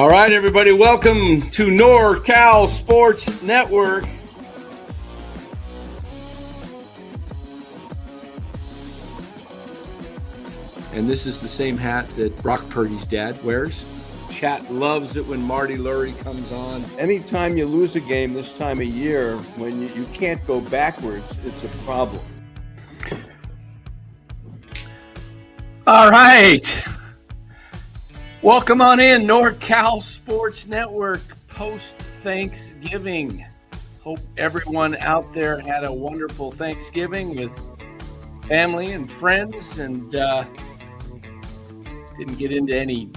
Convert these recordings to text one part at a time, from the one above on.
All right, everybody, welcome to NorCal Sports Network. And this is the same hat that Brock Purdy's dad wears. Chat loves it when Marty Lurie comes on. Anytime you lose a game this time of year, when you can't go backwards, it's a problem. All right. Welcome on in, NorCal Sports Network, post-Thanksgiving. Hope everyone out there had a wonderful Thanksgiving with family and friends and didn't get into any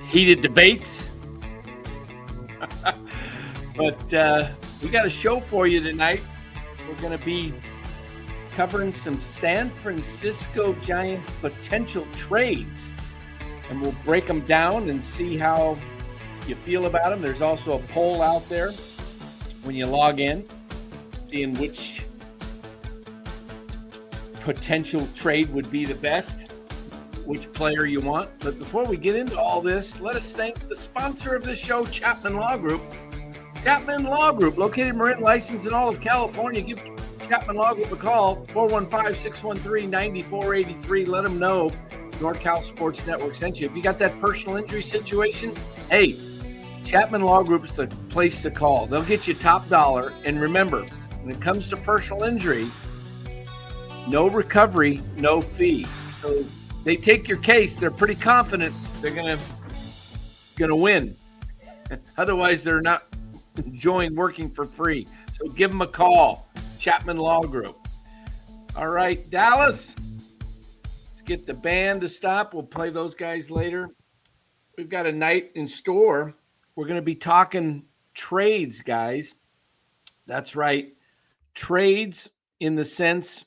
heated debates. But we got a show for you tonight. We're going to be covering some San Francisco Giants potential trades. And we'll break them down and see how you feel about them. There's also a poll out there when you log in, seeing which potential trade would be the best, which player you want. But before we get into all this, let us thank the sponsor of this show, Chapman Law Group. Chapman Law Group, located in Marin, licensed in all of California. Give Chapman Law Group a call, 415-613-9483. Let them know NorCal Sports Network sent you. If you got that personal injury situation, hey, Chapman Law Group is the place to call. They'll get you top dollar. And remember, when it comes to personal injury, no recovery, no fee. So they take your case. They're pretty confident they're gonna win. Otherwise, they're not enjoying working for free. So give them a call, Chapman Law Group. All right, Dallas. Get the band to stop. We'll play those guys later. We've got a night in store. We're going to be talking trades, guys. That's right. Trades in the sense,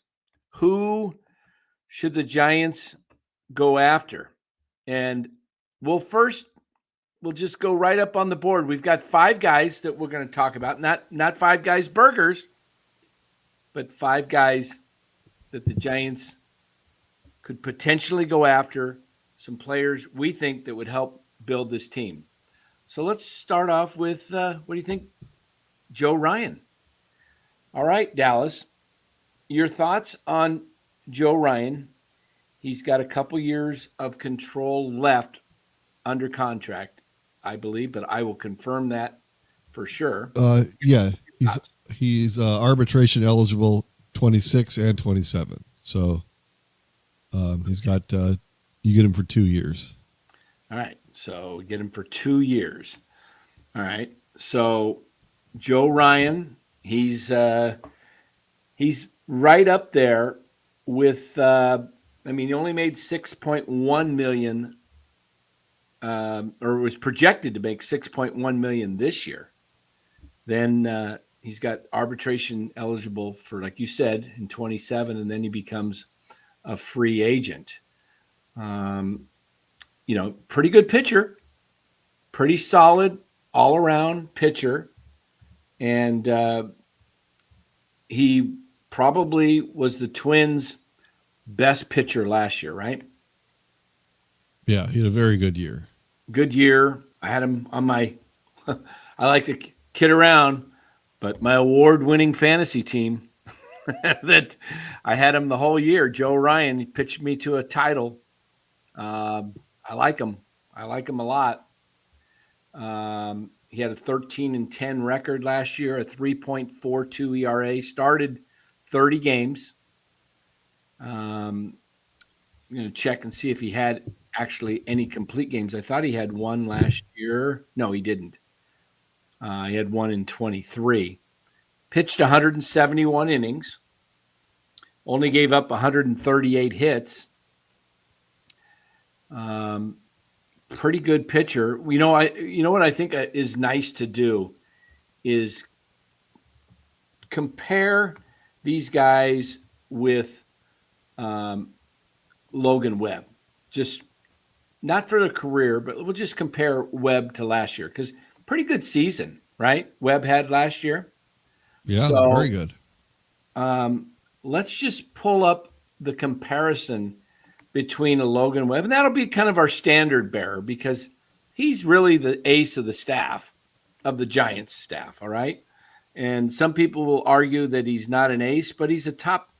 who should the Giants go after? And we'll just go right up on the board. We've got 5 guys that we're going to talk about. Not 5 guys burgers, but 5 guys that the Giants could potentially go after, some players we think that would help build this team. So let's start off with, what do you think, Joe Ryan? All right, Dallas, your thoughts on Joe Ryan. He's got a couple years of control left under contract, I believe, but I will confirm that for sure. Yeah, he's arbitration eligible 26 and 27. So he's got, you get him for 2 years. All right. So we get him for 2 years. All right. So Joe Ryan, he's right up there with, he only made $6.1 million, or was projected to make $6.1 million this year. Then he's got arbitration eligible for, like you said, in 27, and then he becomes a free agent. Pretty good pitcher, pretty solid all around pitcher. And he probably was the Twins' best pitcher last year, right? Yeah, he had a very good year. Good year. I had him on my, I like to kid around, but my award-winning fantasy team that I had him the whole year. Joe Ryan, he pitched me to a title. I like him. I like him a lot. He had a 13-10 record last year, a 3.42 ERA, started 30 games. I'm going to check and see if he had actually any complete games. I thought he had one last year. No, he didn't. He had one in 23. Pitched 171 innings. Only gave up 138 hits. Pretty good pitcher. You know what I think is nice to do is compare these guys with Logan Webb. Just not for the career, but we'll just compare Webb to last year because pretty good season, right? Webb had last year. Yeah, so, very good. Let's just pull up the comparison between a Logan Webb, and that'll be kind of our standard bearer because he's really the ace of the staff, of the Giants staff, all right? And some people will argue that he's not an ace, but he's a top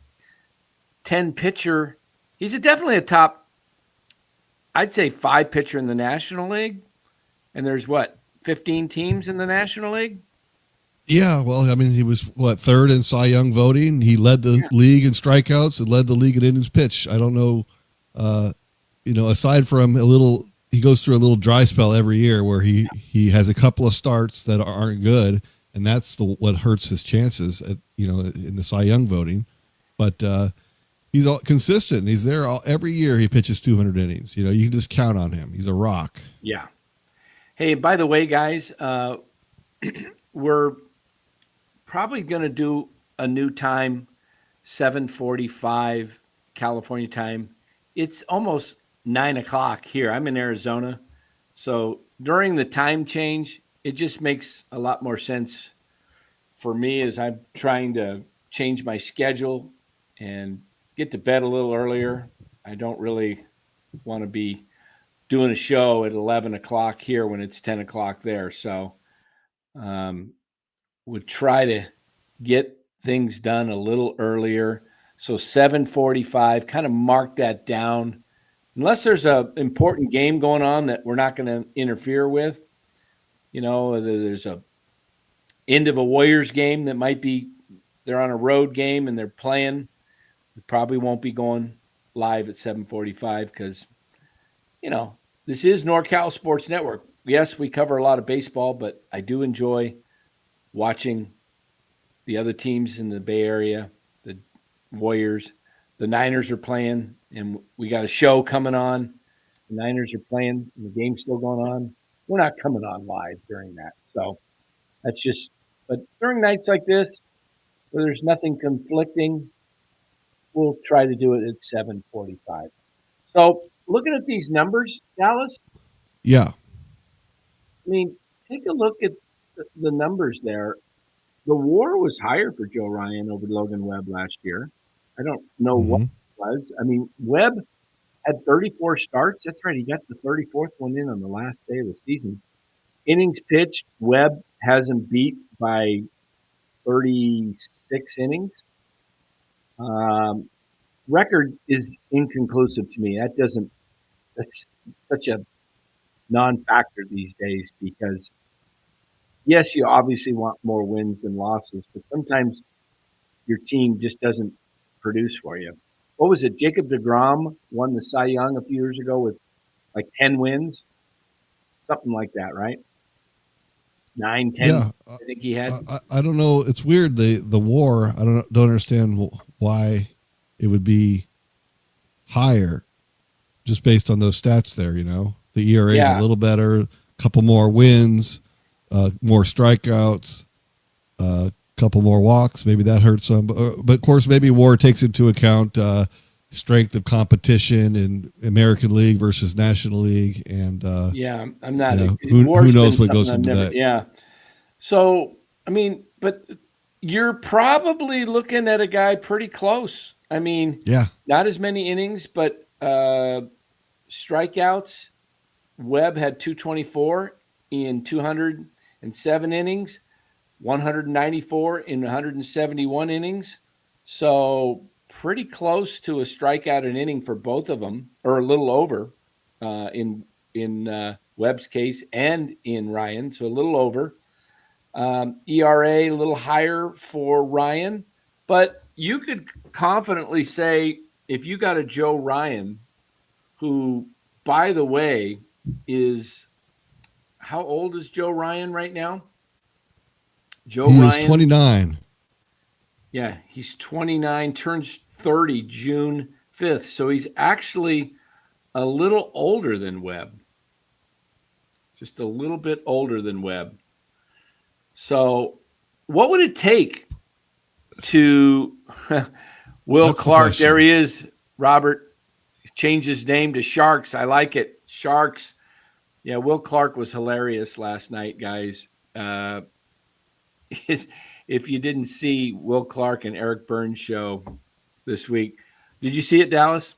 10 pitcher. He's definitely a top, I'd say, 5 pitcher in the National League. And there's 15 teams in the National League? Yeah, well, I mean, he was third in Cy Young voting. He led the league in strikeouts and led the league in innings pitched. I don't know, aside from he goes through a little dry spell every year where he has a couple of starts that aren't good, and that's what hurts his chances in the Cy Young voting. But he's all consistent. He's there every year. He pitches 200 innings. You can just count on him. He's a rock. Yeah. Hey, by the way, guys, we're probably going to do a new time, 7:45 California time. It's almost 9 o'clock here. I'm in Arizona. So during the time change, it just makes a lot more sense for me as I'm trying to change my schedule and get to bed a little earlier. I don't really want to be doing a show at 11 o'clock here when it's 10 o'clock there. So would try to get things done a little earlier. So 7:45, kind of mark that down. Unless there's an important game going on that we're not going to interfere with. There's a end of a Warriors game that might be, they're on a road game and they're playing. We probably won't be going live at 7:45 because, this is NorCal Sports Network. Yes, we cover a lot of baseball, but I do enjoy watching the other teams in the Bay Area, the Warriors. The Niners are playing, and we got a show coming on. The Niners are playing, and the game's still going on. We're not coming on live during that. So that's but during nights like this, where there's nothing conflicting, we'll try to do it at 7:45. So looking at these numbers, Dallas. Yeah. I mean, take a look at the numbers there. The WAR was higher for Joe Ryan over Logan Webb last year. I don't know what it was. I mean, Webb had 34 starts. That's right. He got the 34th one in on the last day of the season. Innings pitched, Webb has him beat by 36 innings. Record is inconclusive to me. That's such a non-factor these days because, yes, you obviously want more wins than losses, but sometimes your team just doesn't produce for you. What was it? Jacob deGrom won the Cy Young a few years ago with like 10 wins, something like that, right? 9, 10. Yeah, I think he had. I don't know. It's weird. The WAR. I don't understand why it would be higher, just based on those stats there. The ERA is a little better, a couple more wins, more strikeouts, couple more walks. Maybe that hurts some, but of course, maybe WAR takes into account strength of competition in American League versus National League, and I'm not. Who knows what goes into that? Yeah. So I mean, but you're probably looking at a guy pretty close. I mean, not as many innings, but strikeouts. Webb had 224 in 207 innings. 194 in 171 innings. So pretty close to a strikeout an inning for both of them, or a little over in Webb's case and in Ryan. So a little over. ERA a little higher for Ryan. But you could confidently say if you got a Joe Ryan, who, by the way, is – how old is Joe Ryan right now? Ryan is 29. Yeah, he's 29, turns 30 June 5th. So he's actually a little older than Webb. Just a little bit older than Webb. So what would it take to Will That's Clark? The there he is, Robert. Changed his name to Sharks. I like it. Sharks. Yeah, Will Clark was hilarious last night, guys. If you didn't see Will Clark and Eric Burns' show this week, did you see it, Dallas?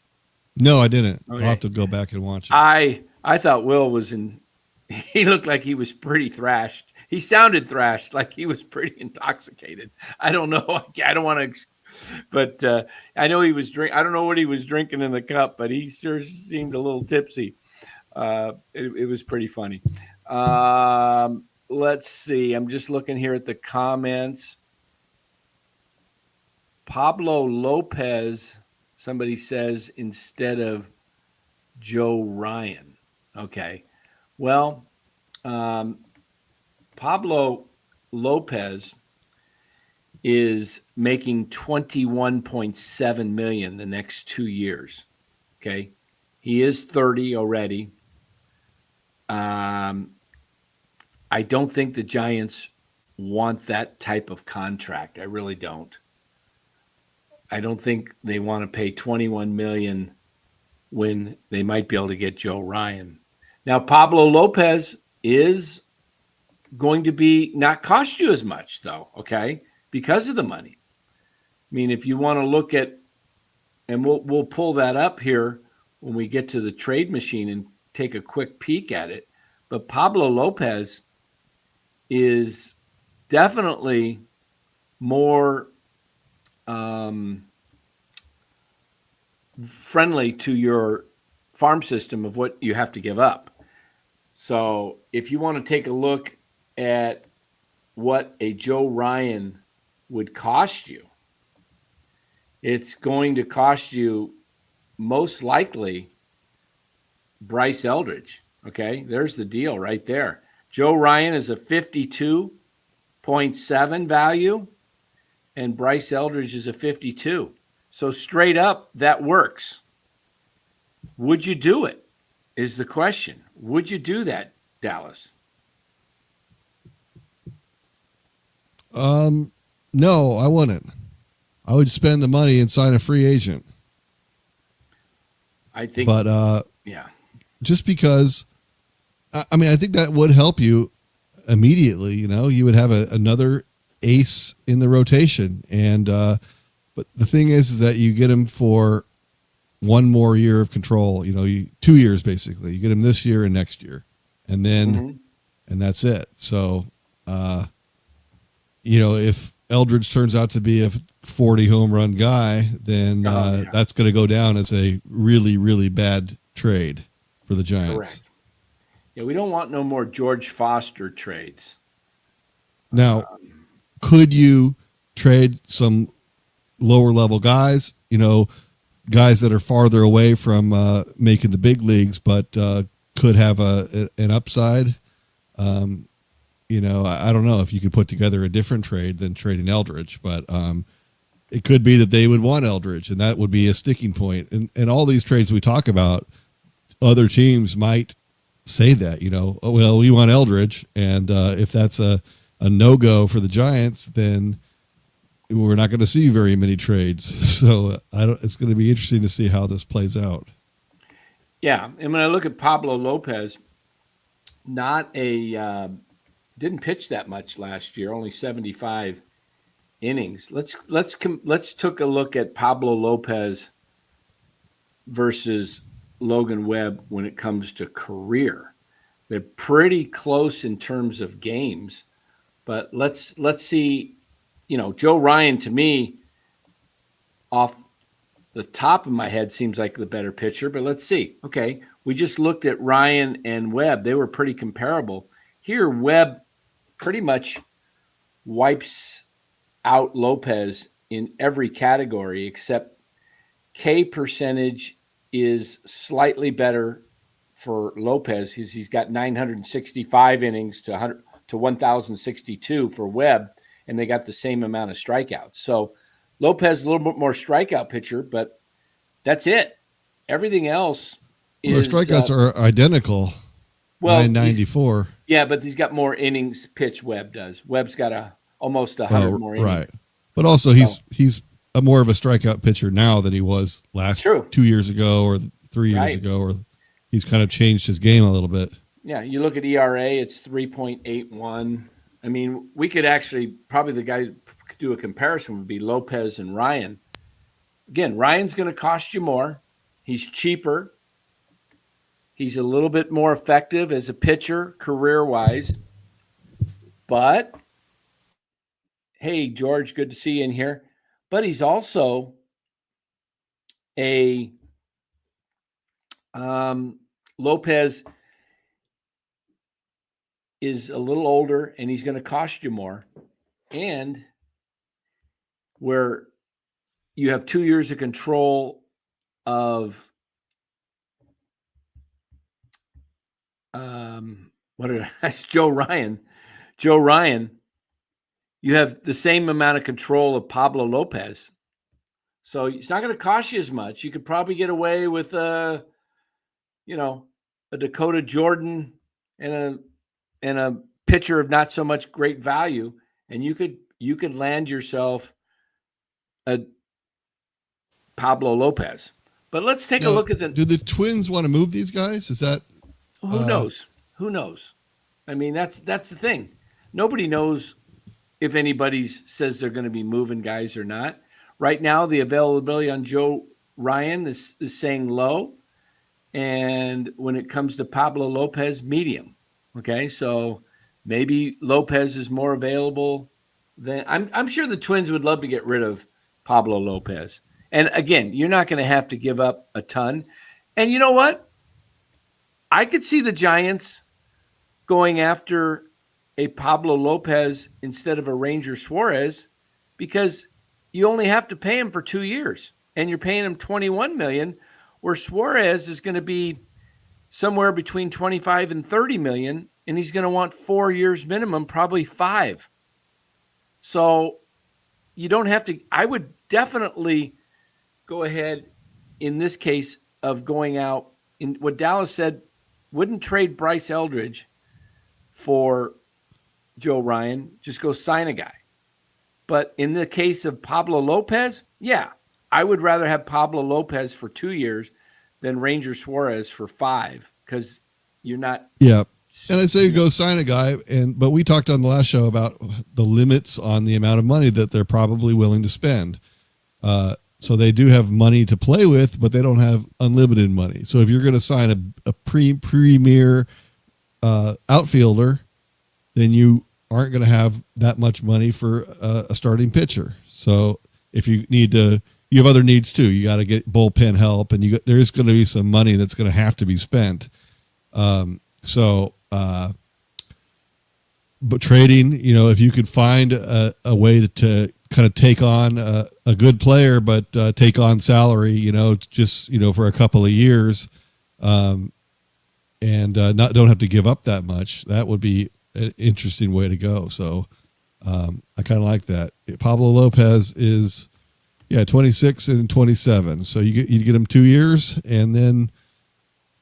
No, I didn't. Okay. I'll have to go back and watch it. I thought Will was he looked like he was pretty thrashed. He sounded thrashed, like he was pretty intoxicated. I don't know. I don't want to, but I know he was I don't know what he was drinking in the cup, but he sure seemed a little tipsy. It was pretty funny. Let's see. I'm just looking here at the comments. Pablo Lopez, somebody says, instead of Joe Ryan. Okay. Well, Pablo Lopez is making $21.7 million the next 2 years. Okay. He is 30 already. I don't think the Giants want that type of contract. I really don't. I don't think they want to pay $21 million when they might be able to get Joe Ryan. Now, Pablo Lopez is going to be not cost you as much, though, okay, because of the money. I mean, if you want to look at, and we'll pull that up here when we get to the trade machine and take a quick peek at it. But Pablo Lopez is definitely more friendly to your farm system of what you have to give up. So if you want to take a look at what a Joe Ryan would cost you, it's going to cost you most likely Bryce Eldridge. Okay, there's the deal right there. Joe Ryan is a 52.7 value, and Bryce Eldridge is a 52. So straight up, that works. Would you do it? Is the question. Would you do that, Dallas? No, I wouldn't. I would spend the money and sign a free agent. I think, but yeah, just because, I mean, I think that would help you immediately. You know, you would have another ace in the rotation, and but the thing is that you get him for one more year of control. You know, 2 years basically. You get him this year and next year, and then and that's it. So, you know, if Eldridge turns out to be a 40 home run guy, then that's going to go down as a really, really bad trade for the Giants. Correct. Yeah, we don't want no more George Foster trades. Now, could you trade some lower level guys, you know, guys that are farther away from making the big leagues, but could have an upside? You know, I don't know if you could put together a different trade than trading Eldridge, but it could be that they would want Eldridge, and that would be a sticking point. And all these trades we talk about, other teams might say that, you know, oh, well, we want Eldridge, and if that's a no-go for the Giants, then we're not going to see very many trades. So it's going to be interesting to see how this plays out. Yeah, and when I look at Pablo Lopez, didn't pitch that much last year, only 75 innings. Let's take a look at Pablo Lopez versus Logan Webb when it comes to career. They're pretty close in terms of games, but let's see. You know, Joe Ryan to me, off the top of my head, seems like the better pitcher. But let's see. Okay, we just looked at Ryan and Webb; they were pretty comparable. Here, Webb pretty much wipes out Lopez in every category except K percentage is slightly better for Lopez because he's got 965 innings to 1,062 for Webb, and they got the same amount of strikeouts. So Lopez a little bit more strikeout pitcher, but that's it. Everything else is their strikeouts are identical. Well, 994. Yeah, but he's got more innings pitched. Webb does. Webb's got almost 100 more innings. Right. But also he's a more of a strikeout pitcher now than he was 2 years ago or 3 years ago, or he's kind of changed his game a little bit. Yeah, you look at ERA, it's 3.81. I mean, we could actually probably the guy could do a comparison would be Lopez and Ryan. Again, Ryan's going to cost you more. He's cheaper. He's a little bit more effective as a pitcher career-wise. But, hey, George, good to see you in here. But he's also a Lopez is a little older, and he's going to cost you more. And where you have 2 years of control of Joe Ryan. Joe Ryan, you have the same amount of control of Pablo Lopez. So it's not going to cost you as much. You could probably get away with a Dakota Jordan and a pitcher of not so much great value, and you could land yourself a Pablo Lopez. But let's take a look at Do the Twins want to move these guys? Is that who knows? Who knows? I mean, that's the thing. Nobody knows if anybody says they're going to be moving guys or not. Right now, the availability on Joe Ryan is saying low. And when it comes to Pablo Lopez, medium. Okay, so maybe Lopez is more available than I'm sure the Twins would love to get rid of Pablo Lopez. And again, you're not going to have to give up a ton. And you know what? I could see the Giants going after a Pablo Lopez instead of a Ranger Suarez because you only have to pay him for 2 years and you're paying him $21 million, where Suarez is going to be somewhere between 25 and 30 million, and he's going to want 4 years minimum, probably 5. So you don't have to. I would definitely go ahead in this case of going out in what Dallas said, wouldn't trade Bryce Eldridge for Joe Ryan, just go sign a guy. But in the case of Pablo Lopez, yeah, I would rather have Pablo Lopez for 2 years than Ranger Suarez for 5 because you're not. Yeah. And I say go sign a guy, but we talked on the last show about the limits on the amount of money that they're probably willing to spend. So they do have money to play with, but they don't have unlimited money. So if you're going to sign a premier outfielder, then you aren't going to have that much money for a starting pitcher. So if you have other needs too. You got to get bullpen help, and there's going to be some money that's going to have to be spent. But trading, if you could find a way to kind of take on a good player, but take on salary, just for a couple of years, and don't have to give up that much, that would be an interesting way to go. So I kind of like that. Pablo Lopez is 26 and 27. So you get him 2 years, and then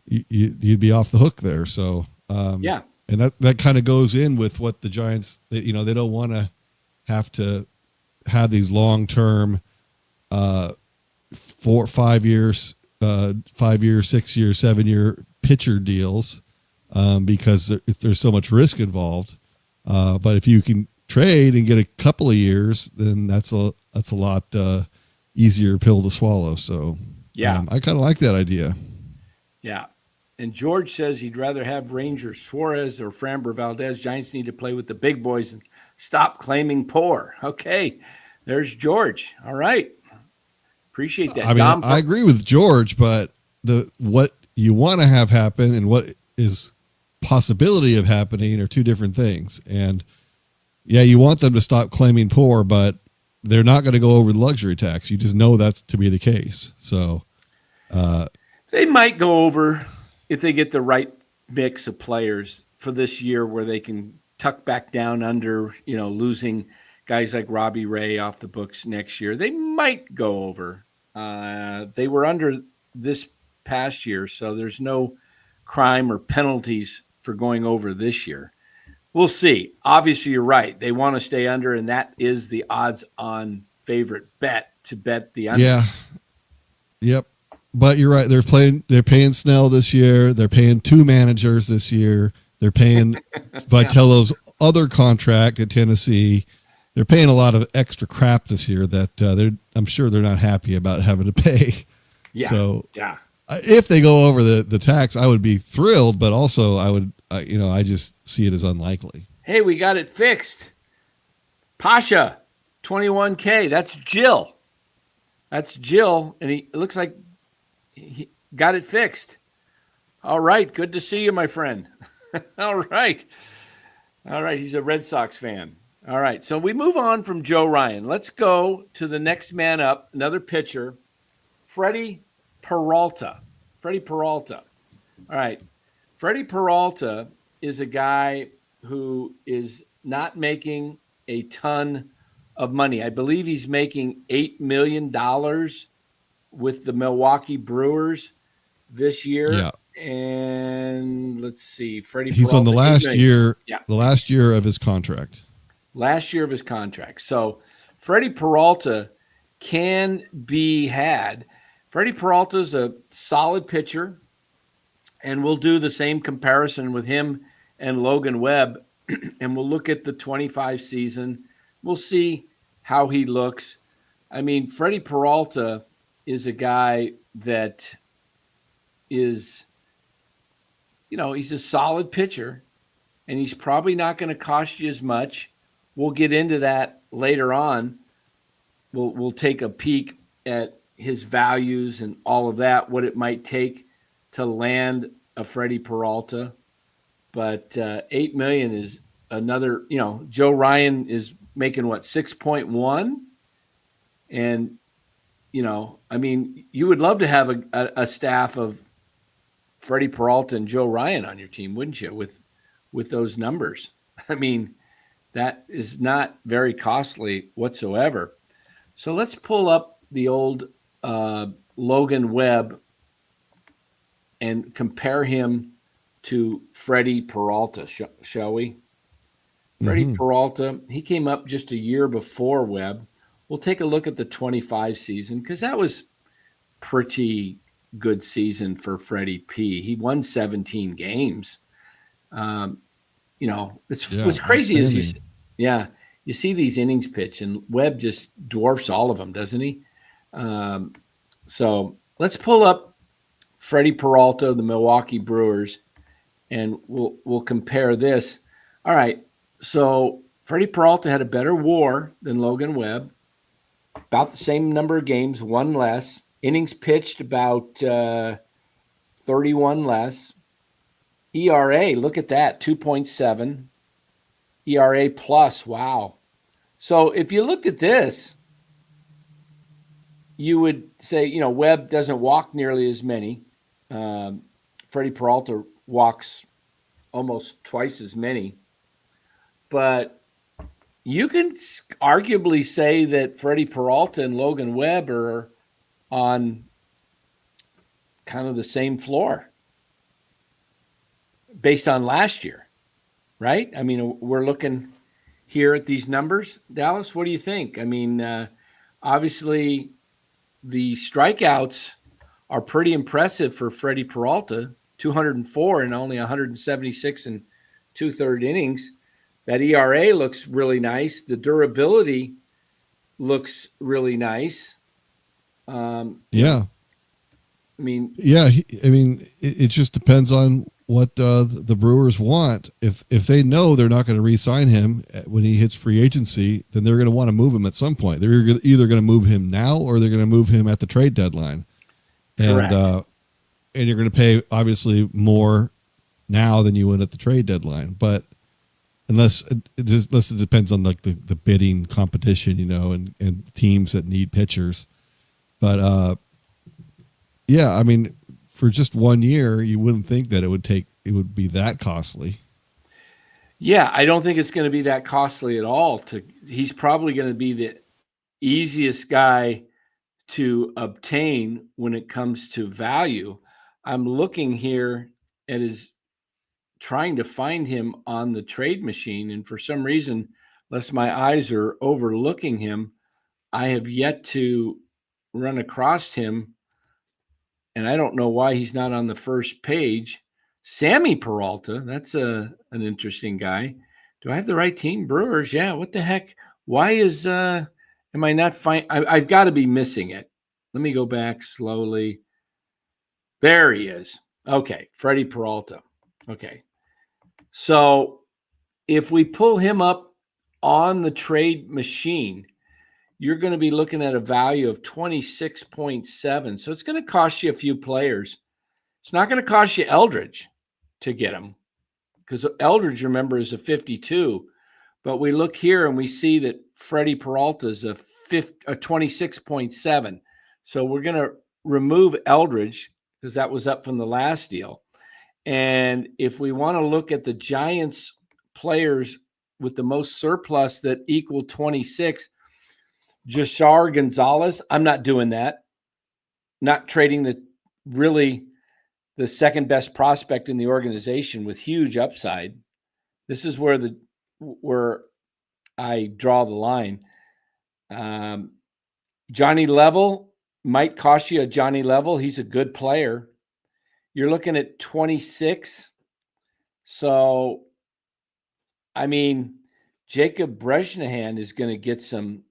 you'd be off the hook there. So yeah. And that kind of goes in with what the Giants, they don't want to have these long-term 5 years, 5 year, 6 year, 7 year pitcher deals because there's so much risk involved. But if you can trade and get a couple of years, then that's a lot easier pill to swallow. So yeah, I kind of like that idea. Yeah. And George says he'd rather have Ranger Suarez or Framber Valdez. Giants need to play with the big boys and stop claiming poor. Okay, there's George. All right. Appreciate that. I mean, I agree with George, but what you want to have happen and what is possibility of happening are two different things. And yeah, you want them to stop claiming poor, but they're not going to go over the luxury tax. You just know that's to be the case. So they might go over if they get the right mix of players for this year where they can tuck back down under, losing guys like Robbie Ray off the books next year. They might go over. They were under this past year, so there's no crime or penalties for going over this year. We'll see. Obviously, you're right. They want to stay under, and that is the odds-on favorite bet to bet the under. Yeah. Yep. But you're right. They're paying Snell this year. They're paying 2 managers this year. They're paying Vitello's other contract at Tennessee. They're paying a lot of extra crap this year that I'm sure they're not happy about having to pay. Yeah. So yeah. If they go over the tax, I would be thrilled, but also I just see it as unlikely. Hey, we got it fixed. Pasha, 21K. That's Jill. And it looks like he got it fixed. All right, good to see you, my friend. All right. He's a Red Sox fan. All right, so we move on from Joe Ryan. Let's go to the next man up, another pitcher, Freddy Peralta. All right, Freddy Peralta is a guy who is not making a ton of money. I believe he's making $8 million with the Milwaukee Brewers this year. Yeah. And let's see, Freddy He's Peralta, on the last year. Yeah. The last year of his contract. So Freddy Peralta can be had. Freddy Peralta is a solid pitcher, and we'll do the same comparison with him and Logan Webb, and we'll look at the 25 season. We'll see how he looks. I mean, Freddy Peralta is a guy that is, he's a solid pitcher, and he's probably not going to cost you as much. We'll get into that later on. We'll take a peek at his values and all of that, what it might take to land a Freddy Peralta. But $8 million is another. Joe Ryan is making 6.1, and you would love to have a staff of Freddy Peralta and Joe Ryan on your team, wouldn't you? With those numbers, I mean, that is not very costly whatsoever. So let's pull up the old Logan Webb and compare him to Freddy Peralta, shall we? Freddy Peralta, he came up just a year before Webb. We'll take a look at the 25 season because that was pretty good season for Freddie P. He won 17 games. What's crazy is you see these innings pitch, and Webb just dwarfs all of them, doesn't he? So let's pull up Freddy Peralta, the Milwaukee Brewers, and we'll compare this. All right, so Freddy Peralta had a better WAR than Logan Webb, about the same number of games, one less. Innings pitched about 31 less. ERA, look at that, 2.7. ERA plus, wow. So if you looked at this, you would say, Webb doesn't walk nearly as many. Freddy Peralta walks almost twice as many. But you can arguably say that Freddy Peralta and Logan Webb are on kind of the same floor based on last year, right? I mean, we're looking here at these numbers. Dallas, what do you think? I mean, obviously the strikeouts are pretty impressive for Freddy Peralta, 204 and only 176 and 2/3 innings. That ERA looks really nice. The durability looks really nice. It just depends on what the Brewers want. If they know they're not going to re-sign him when he hits free agency, then they're going to want to move him at some point. They're either going to move him now or they're going to move him at the trade deadline. And you're going to pay obviously more now than you would at the trade deadline. But unless it depends on like the bidding competition, and teams that need pitchers. But for just 1 year, you wouldn't think that it would be that costly. Yeah, I don't think it's going to be that costly at all. He's probably going to be the easiest guy to obtain when it comes to value. I'm looking here at trying to find him on the trade machine, and for some reason, unless my eyes are overlooking him, I have yet to run across him. And I don't know why he's not on the first page. Sammy Peralta, that's an interesting guy. Do I have the right team? Brewers, yeah. What the heck? Why am I not I've got to be missing it. Let me go back slowly. There he is. Okay, Freddy Peralta. Okay. So if we pull him up on the trade machine, you're going to be looking at a value of 26.7. So it's going to cost you a few players. It's not going to cost you Eldridge to get him, because Eldridge, remember, is a 52. But we look here and we see that Freddy Peralta is a 26.7. So we're going to remove Eldridge because that was up from the last deal. And if we want to look at the Giants players with the most surplus that equal 26, Jashar Gonzalez, I'm not doing that. Not trading the second best prospect in the organization with huge upside. This is where I draw the line. Johnny Level might cost you a Johnny Level. He's a good player. You're looking at 26. So, I mean, Jacob Bresnahan is going to get some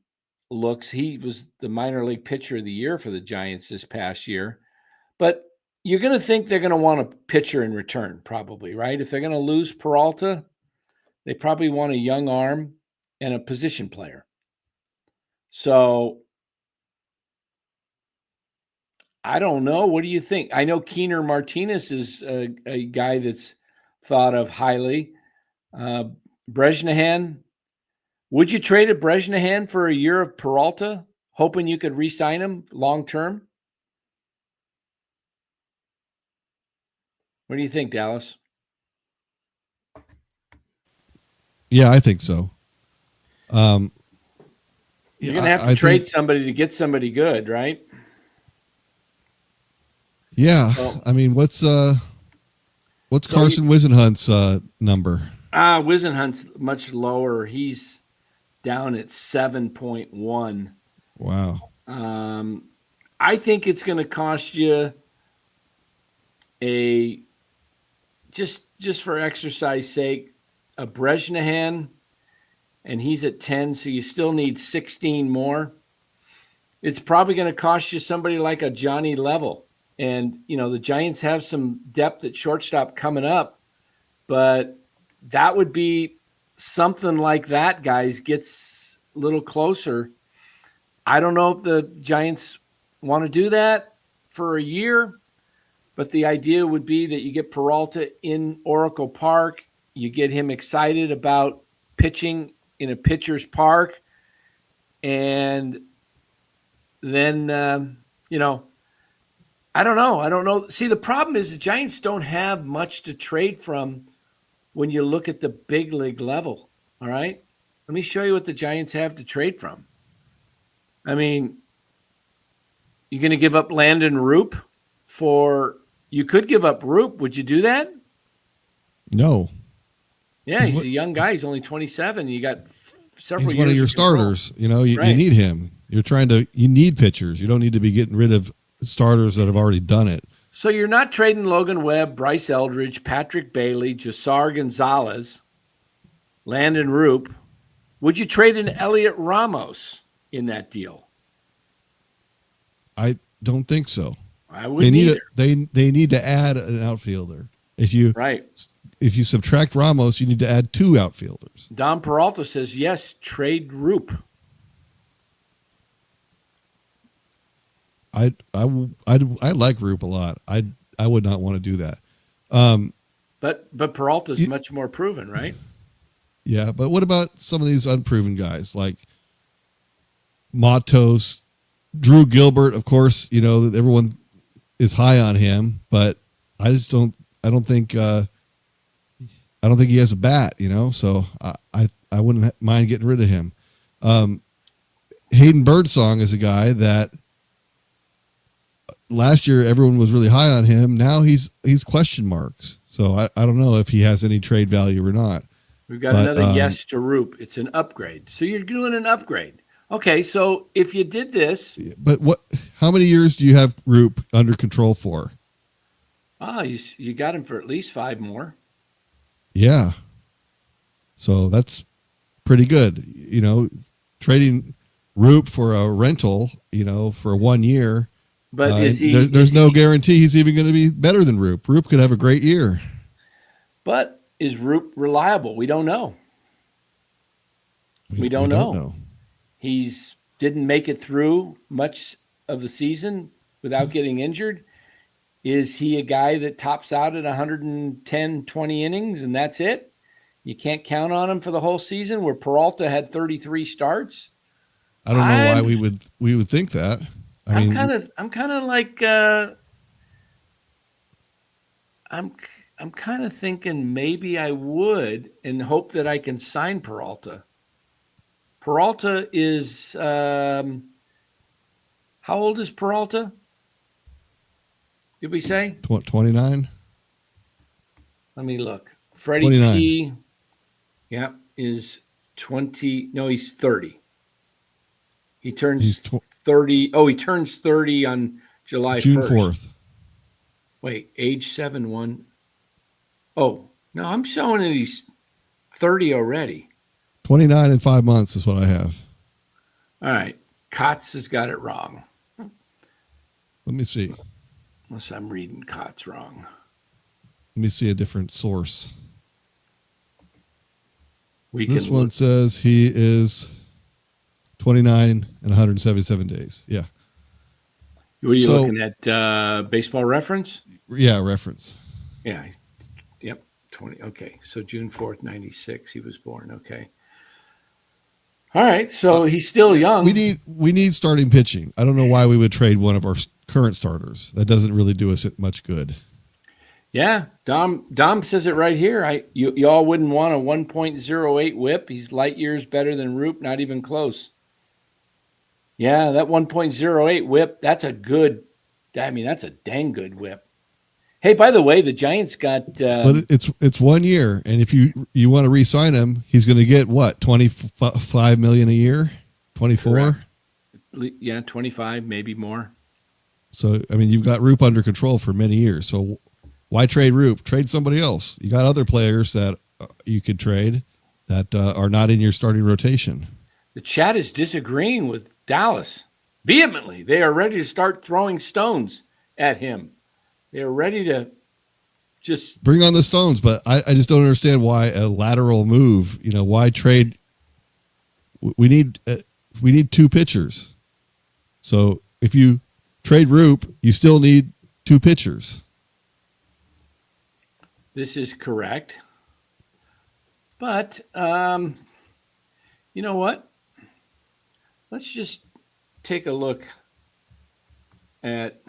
looks. He was the minor league pitcher of the year for the Giants this past year. But you're going to think they're going to want a pitcher in return, probably, right? If they're going to lose Peralta, they probably want a young arm and a position player. So I don't know. What do you think? I know Keener Martinez is a guy that's thought of highly. Bresnahan, would you trade a Bresnahan for a year of Peralta, hoping you could re-sign him long-term? What do you think, Dallas? Yeah, I think so. You're going to have to trade somebody to get somebody good, right? Yeah. Well, I mean, what's Carson Wisenhunt's number? Wisenhunt's much lower. He's down at 7.1. Wow. I think it's going to cost you just for exercise sake, a Bresnahan, and he's at 10, so you still need 16 more. It's probably going to cost you somebody like a Johnny Level. And, the Giants have some depth at shortstop coming up, but that would be something like that, guys, gets a little closer. I don't know if the Giants want to do that for a year, but the idea would be that you get Peralta in Oracle Park, you get him excited about pitching in a pitcher's park, and then, I don't know. See, the problem is the Giants don't have much to trade from when you look at the big league level, all right? Let me show you what the Giants have to trade from. I mean, you're going to give up Landon Roop you could give up Roop. Would you do that? No. Yeah, he's a young guy. He's only 27. You got several years. He's one of your starters. You need him. You need pitchers. You don't need to be getting rid of starters that have already done it. So you're not trading Logan Webb, Bryce Eldridge, Patrick Bailey, Josar Gonzalez, Landon Roop. Would you trade an Elliot Ramos in that deal? I don't think so. I wouldn't either. They need to add an outfielder. If you subtract Ramos, you need to add 2 outfielders. Don Peralta says yes. Trade Roop. I like Roop a lot. I would not want to do that. But Peralta's much more proven, right? Yeah, but what about some of these unproven guys like Matos, Drew Gilbert? Of course, everyone is high on him, but I don't think he has a bat. So I wouldn't mind getting rid of him. Hayden Birdsong is a guy that last year everyone was really high on him. Now he's question marks. So I don't know if he has any trade value or not. We've got another yes to Roop. It's an upgrade. So you're doing an upgrade. Okay, so if you did this, but how many years do you have Roop under control for? You got him for at least 5 more. Yeah. So that's pretty good. Trading Roop for a rental, for 1 year But is he? There's no guarantee he's even going to be better than Roop. Roop could have a great year. But is Roop reliable? We don't know. We don't know. He's didn't make it through much of the season without getting injured. Is he a guy that tops out at 110, 20 innings and that's it? You can't count on him for the whole season where Peralta had 33 starts? I don't know why we would think that. I'm kind of like I'm kind of thinking maybe I would and hope that I can sign Peralta. Peralta is how old is Peralta? Did we say 29? Let me look. Freddie P. Yeah, is 20. No, he's 30. He turns 30. Oh, he turns 30 on June 4th. Wait, age 7-1. Oh, no, I'm showing that he's 30 already. 29 in 5 months is what I have. All right. Kotz has got it wrong. Let me see. Unless I'm reading Kotz wrong. Let me see a different source. This one says he is 29 and 177 days. Yeah. Were you looking at Baseball Reference? Yeah, Reference. Yeah. Yep. 20. Okay. So June 4th, 96, he was born. Okay. All right. So he's still young. We need starting pitching. I don't know why we would trade one of our current starters. That doesn't really do us much good. Yeah. Dom says it right here. You all wouldn't want a 1.08 whip. He's light years better than Roop, not even close. Yeah, that 1.08 whip, that's a dang good whip. Hey, by the way, the Giants got but it's 1 year, and if you want to re-sign him, he's going to get what, $25 million a year? 24? Correct. Yeah, 25, maybe more. So, I mean, you've got Roop under control for many years. So why trade Roop? Trade somebody else. You got other players that you could trade that are not in your starting rotation. The chat is disagreeing with Dallas vehemently. They are ready to start throwing stones at him. They are ready to just bring on the stones, but I just don't understand why a lateral move. Why trade? We need two pitchers. So if you trade Roop, you still need two pitchers. This is correct. But you know what? Let's just take a look at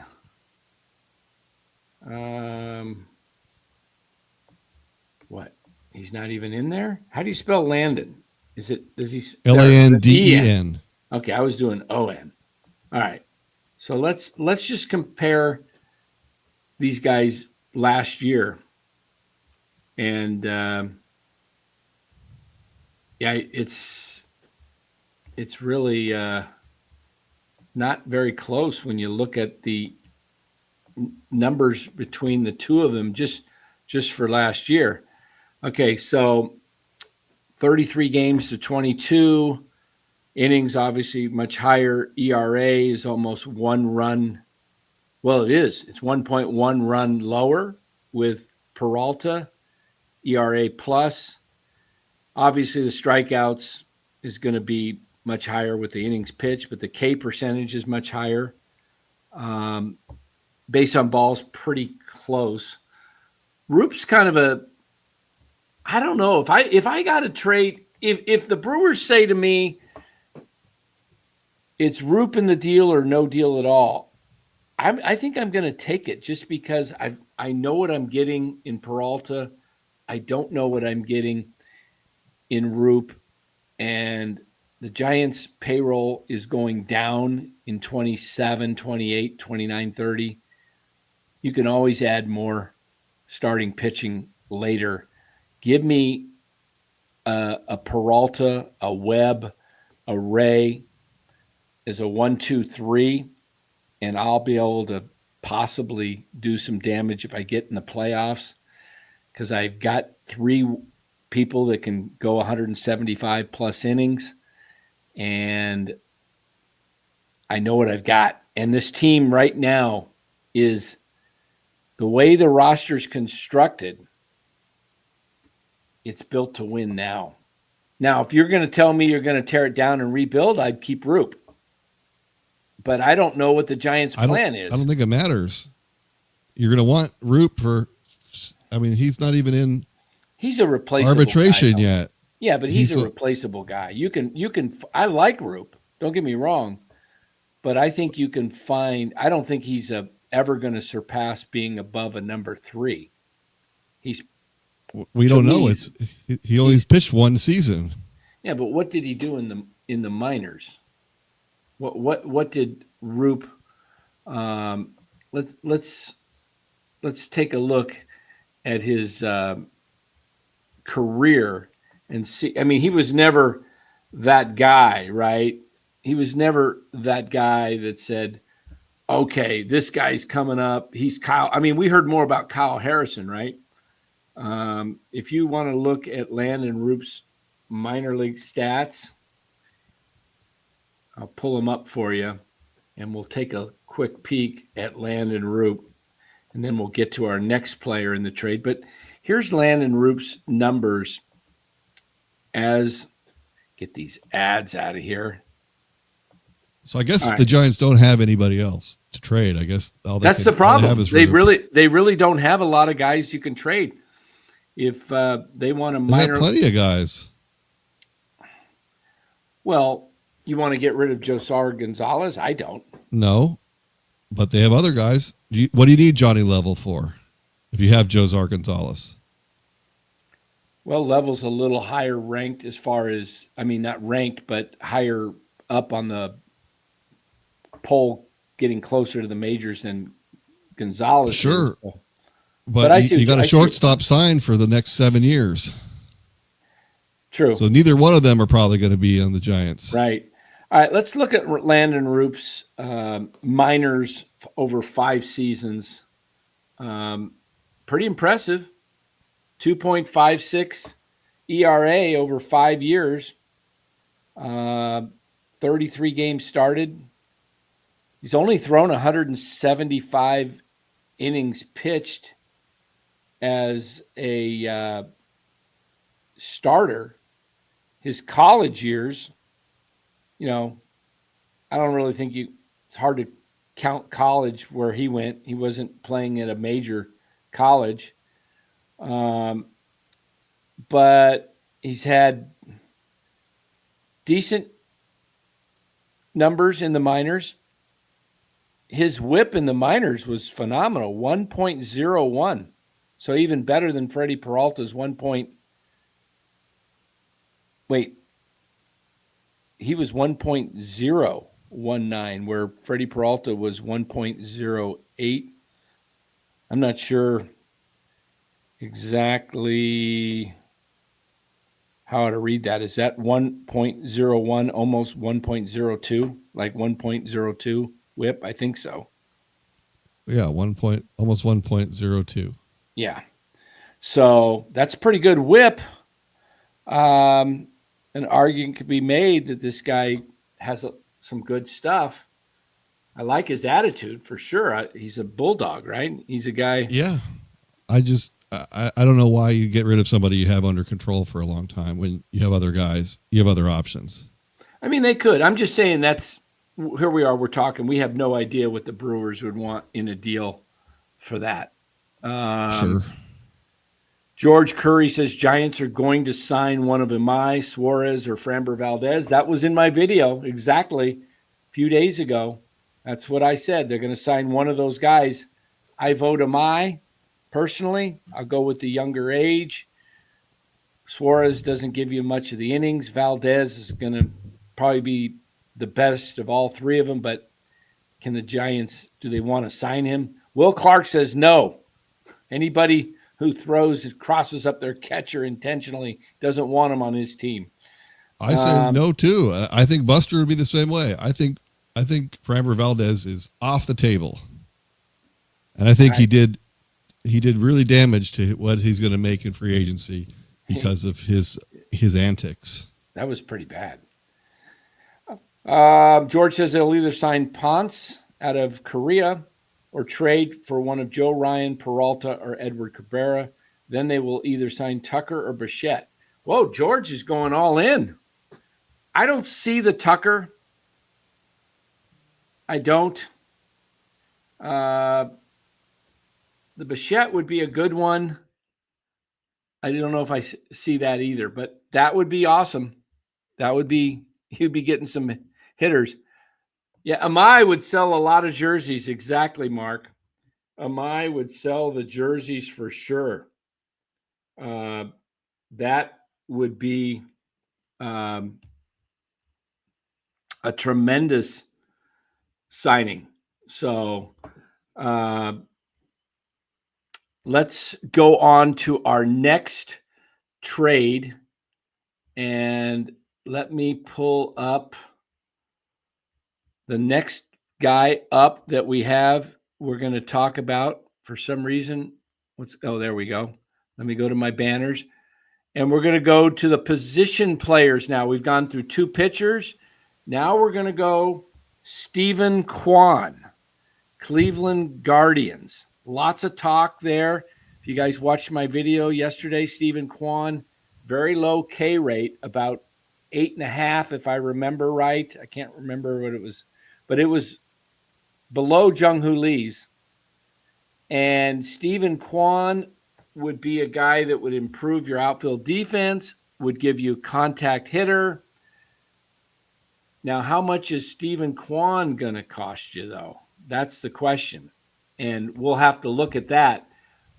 what? He's not even in there? How do you spell Landon? Does he Landen? Okay, I was doing ON. All right. So let's just compare these guys last year. And it's really not very close when you look at the numbers between the two of them just for last year. Okay, so 33 games to 22 innings, obviously much higher. ERA is almost 1 run. Well, it is. It's 1.1 run lower with Peralta. ERA plus. Obviously, the strikeouts is going to be much higher with the innings pitched, but the K percentage is much higher. Base on balls, pretty close. Roop's kind of I don't know if I got to trade. If the Brewers say to me, it's Roop in the deal or no deal at all, I think I'm going to take it just because I know what I'm getting in Peralta. I don't know what I'm getting in Roop, and the Giants' payroll is going down in 27, 28, 29, 30. You can always add more starting pitching later. Give me a Peralta, a Webb, a Ray as a 1, 2, 3, and I'll be able to possibly do some damage if I get in the playoffs because I've got 3 people that can go 175 plus innings. And I know what I've got. And this team right now is the way the roster's constructed, it's built to win now. Now, if you're going to tell me you're going to tear it down and rebuild, I'd keep Roop. But I don't know what the Giants' plan is. I don't think it matters. You're going to want Roop for, I mean, he's not even in He's a replaceable arbitration guy, yet. Yeah, but he's a replaceable guy. You can. I like Roop. Don't get me wrong, but I think you can find. I don't think he's ever going to surpass being above a number 3. We don't know. He only pitched one season. Yeah, but what did he do in the minors? What did Roop? Let's take a look at his career and see. I mean, he was never that guy, right? He was never that guy that said, okay, this guy's coming up. He's Kyle. I mean, we heard more about Kyle Harrison, right? If you want to look at Landon Roop's minor league stats, I'll pull them up for you, and we'll take a quick peek at Landon Roop, and then we'll get to our next player in the trade. But here's Landon Roop's numbers get these ads out of here. So I guess if the Giants don't have anybody else to trade, I guess that's the problem. They really don't have a lot of guys you can trade. If they want a minor, they have plenty of guys. Well, you want to get rid of Josar Gonzalez? I don't. No, but they have other guys. What do you need Johnny Level for if you have Josar Gonzalez? Well, Level's a little higher ranked as far as, I mean, not ranked, but higher up on the poll, getting closer to the majors than Gonzalez. Sure. Is. But you got a shortstop signed for the next 7 years. True. So neither one of them are probably going to be on the Giants. Right. All right, let's look at Landon Roop's minors over 5 seasons. Pretty impressive. 2.56 ERA over 5 years. 33 games started. He's only thrown 175 innings pitched as a starter. His college years, I don't really think it's hard to count college where he went. He wasn't playing at a major college. But he's had decent numbers in the minors. His whip in the minors was phenomenal, 1.01. So even better than Freddy Peralta's he was 1.019, where Freddy Peralta was 1.08. I'm not sure exactly how to read that. Is that 1.01, almost 1.02, like 1.02 whip? I think so. Yeah, almost 1.02. Yeah. So that's a pretty good whip. An argument could be made that this guy has some good stuff. I like his attitude for sure. He's a bulldog, right? He's a guy. Yeah. I don't know why you get rid of somebody you have under control for a long time when you have other guys, you have other options. I mean, they could. I'm just saying here we are. We're talking. We have no idea what the Brewers would want in a deal for that. Sure. George Curry says Giants are going to sign one of Amai, Suarez, or Framber Valdez. That was in my video exactly a few days ago. That's what I said. They're going to sign one of those guys. I vote Amai. Personally, I'll go with the younger age. Suarez doesn't give you much of the innings. Valdez is going to probably be the best of all 3 of them, but can the Giants, do they want to sign him? Will Clark says no. Anybody who crosses up their catcher intentionally doesn't want him on his team. I say no too. I think Buster would be the same way. I think Framber Valdez is off the table. And I think he did really damage to what he's going to make in free agency because of his antics. That was pretty bad. George says they'll either sign Ponce out of Korea or trade for one of Joe Ryan, Peralta, or Edward Cabrera. Then they will either sign Tucker or Bichette. Whoa, George is going all in. I don't see the Tucker. I don't. The Bichette would be a good one. I don't know if I see that either, but that would be awesome. That would be, you'd be getting some hitters. Yeah, Amai would sell a lot of jerseys. Exactly, Mark. Amai would sell the jerseys for sure. That would be a tremendous signing. So let's go on to our next trade. And let me pull up the next guy up that we have. We're going to talk about for some reason. There we go. Let me go to my banners. And we're going to go to the position players now. We've gone through two pitchers. Now we're going to go Stephen Kwan, Cleveland Guardians. Lots of talk there. If you guys watched my video yesterday, Stephen Kwan, very low K rate, about 8.5, if I remember right. I can't remember what it was, but it was below Jung-Hoo Lee's. And Stephen Kwan would be a guy that would improve your outfield defense, would give you contact hitter. Now, how much is Stephen Kwan going to cost you, though? That's the question. And we'll have to look at that.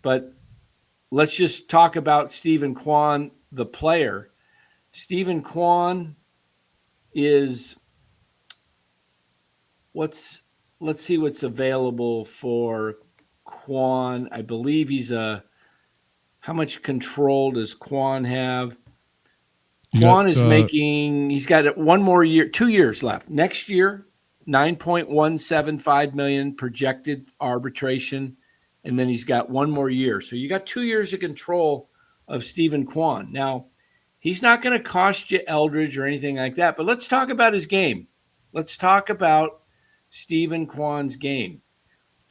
But let's just talk about Stephen Kwan, the player. Stephen Kwan is let's see what's available for Kwan. I believe how much control does Kwan have? Kwan is making, he's got 1 more year, 2 years left. Next year, $9.175 million projected arbitration, and then he's got 1 more year. So you got 2 years of control of Stephen Kwan. Now, he's not going to cost you Eldridge or anything like that, but let's talk about his game. Let's talk about Stephen Kwan's game.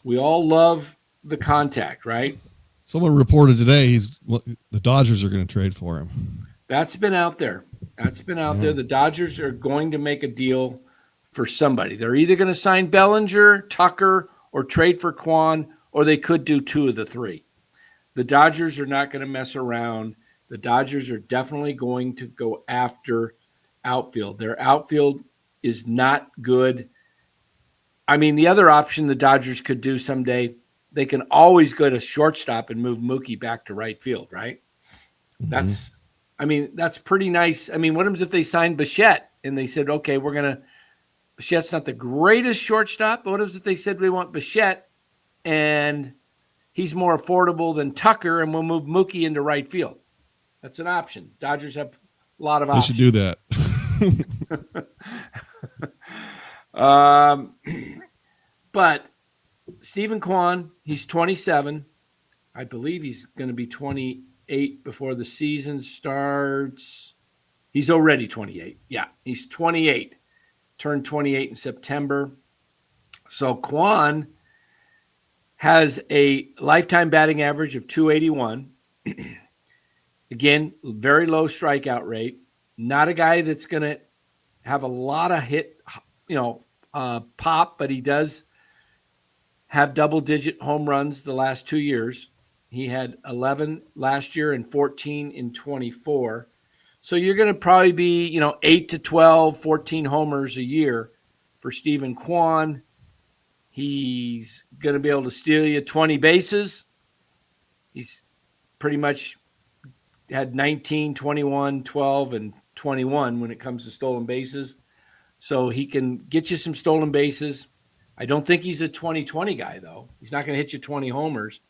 We all love the contact, right? Someone reported today the Dodgers are going to trade for him. That's been out there. There. The Dodgers are going to make a deal for somebody. They're either going to sign Bellinger, Tucker, or trade for Kwan, or they could do 2 of the 3. The Dodgers are not going to mess around. The Dodgers are definitely going to go after outfield. Their outfield is not good. I mean, the other option the Dodgers could do someday, they can always go to shortstop and move Mookie back to right field, right? Mm-hmm. That's pretty nice. I mean, what happens if they signed Bichette and they said, okay, Bichette's not the greatest shortstop, but what happens if they said we want Bichette and he's more affordable than Tucker and we'll move Mookie into right field? That's an option. Dodgers have a lot of options. They should do that. But Stephen Kwan, he's 27. I believe he's going to be 28 before the season starts. He's already 28. Yeah, he's 28. Turned 28 in September. So Kwan has a lifetime batting average of 281. Again, very low strikeout rate. Not a guy that's going to have a lot of hit, pop, but he does have double-digit home runs the last 2 years. He had 11 last year and 14 in 24. So you're going to probably be, 8 to 12, 14 homers a year for Stephen Kwan. He's going to be able to steal you 20 bases. He's pretty much had 19, 21, 12, and 21 when it comes to stolen bases. So he can get you some stolen bases. I don't think he's a 20-20 guy, though. He's not going to hit you 20 homers,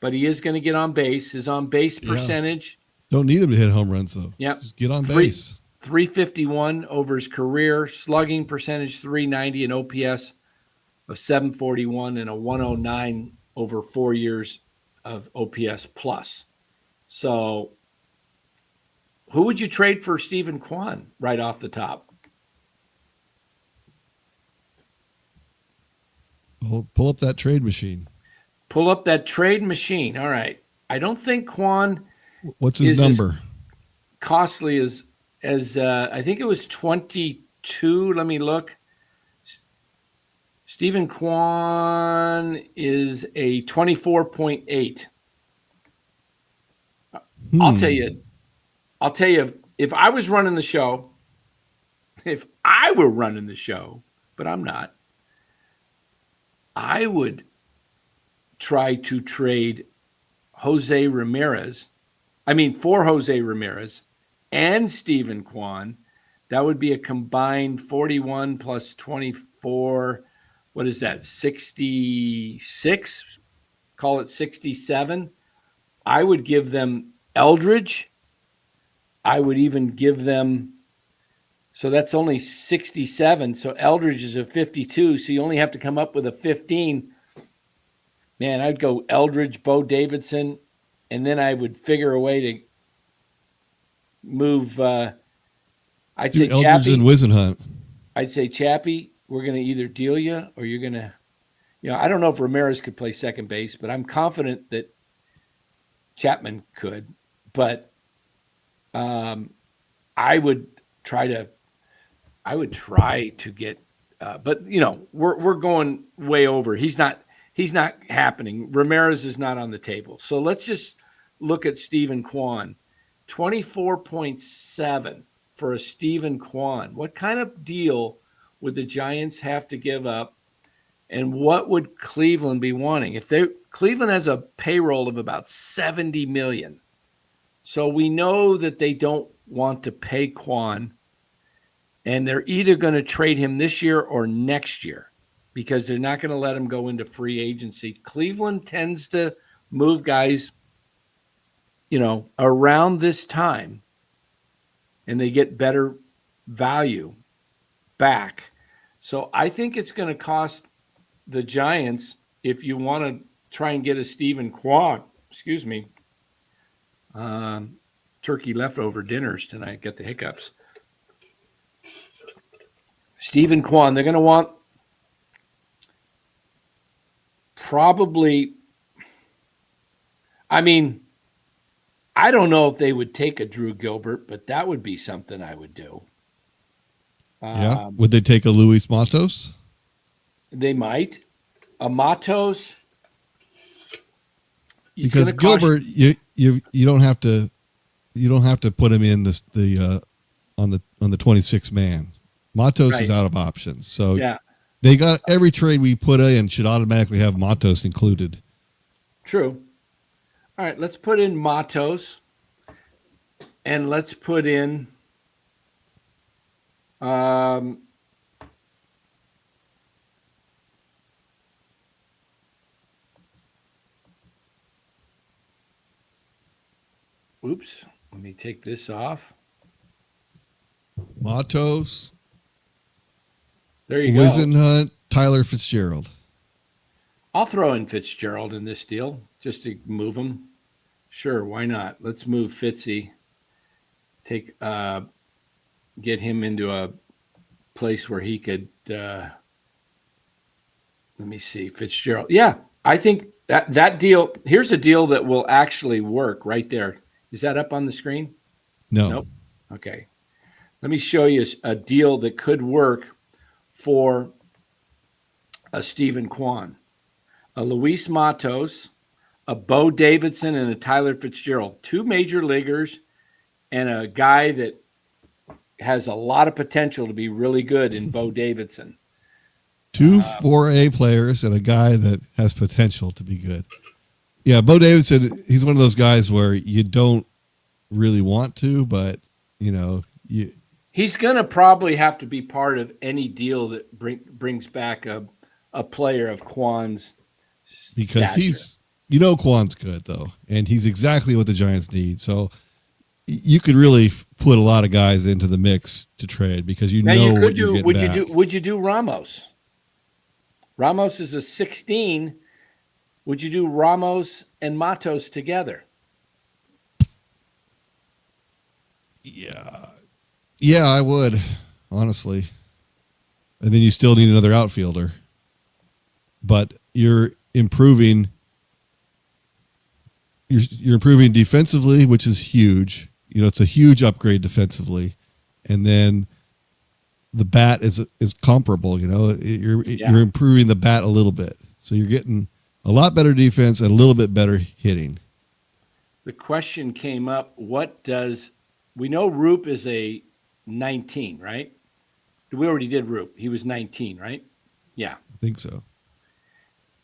but he is going to get on base. His on-base percentage. Don't need him to hit home runs, though. Yep. Just get on base. 351 over his career, slugging percentage 390, an OPS of 741, and a 109 over 4 years of OPS plus. So who would you trade for Stephen Kwan right off the top? Pull up that trade machine. Pull up that trade machine. All right. I don't think Kwan What's his is number? costly as I think it was 22. Let me look. Stephen Kwan is a 24.8. I'll tell you, if I was running the show, but I'm not, I would try to trade for Jose Ramirez and Stephen Kwan. That would be a combined 41 plus 24. What is that? 66? Call it 67. I would give them Eldridge. I would even give them, so that's only 67. So Eldridge is a 52. So you only have to come up with a 15. Man, I'd go Eldridge, Bo Davidson, and then I would figure a way to move. I'd say Eldridge Chappie. and Wisenhunt. I'd say Chappie, we're going to either deal you or you're going to, I don't know if Ramirez could play second base, but I'm confident that Chapman could. But I would try to get, but we're going way over. He's not happening. Ramirez is not on the table. So let's just look at Stephen Kwan, 24.7 for a Stephen Kwan. What kind of deal would the Giants have to give up? And what would Cleveland be wanting? Cleveland has a payroll of about $70 million. So we know that they don't want to pay Kwan, and they're either going to trade him this year or next year because they're not going to let him go into free agency. Cleveland tends to move guys, around this time, and they get better value back. So I think it's going to cost the Giants, if you want to try and get a Stephen Kwan, turkey leftover dinners tonight, get the hiccups. Stephen Kwan, they're going to want probably, I don't know if they would take a Drew Gilbert, but that would be something I would do. Yeah. Would they take a Luis Matos? They might. A Matos. Because Gilbert, you don't have to put him in on the 26 man. Matos is out of options. So they got every trade we put in should automatically have Matos included. True. All right, let's put in Matos, and let's put in oops, let me take this off. Matos. There you go. Wisenhunt, Tyler Fitzgerald. I'll throw in Fitzgerald in this deal just to move him. Sure, why not? Let's move Fitzy. Get him into a place where he could. Let me see, Fitzgerald. Yeah, I think that deal. Here's a deal that will actually work right there. Is that up on the screen? No. Nope. Okay. Let me show you a deal that could work for a Stephen Kwan, a Luis Matos, a Bo Davidson, and a Tyler Fitzgerald. Two major leaguers and a guy that has a lot of potential to be really good in Bo Davidson. Two 4A players and a guy that has potential to be good. Yeah, Bo Davidson, he's one of those guys where you don't really want to, but, he's going to probably have to be part of any deal that brings back a player of Kwan's because stature. Kwan's good, though, and he's exactly what the Giants need. So you could really put a lot of guys into the mix to trade because what you're getting back. Would you do Ramos? Ramos is a 16. Would you do Ramos and Matos together? Yeah, I would, honestly. And then you still need another outfielder. but you're improving. You're improving defensively, which is huge. It's a huge upgrade defensively, and then the bat is comparable. You're improving the bat a little bit, so you're getting a lot better defense and a little bit better hitting. The question came up: we know Roop is a 19, right? We already did Roop. He was 19, right? Yeah, I think so.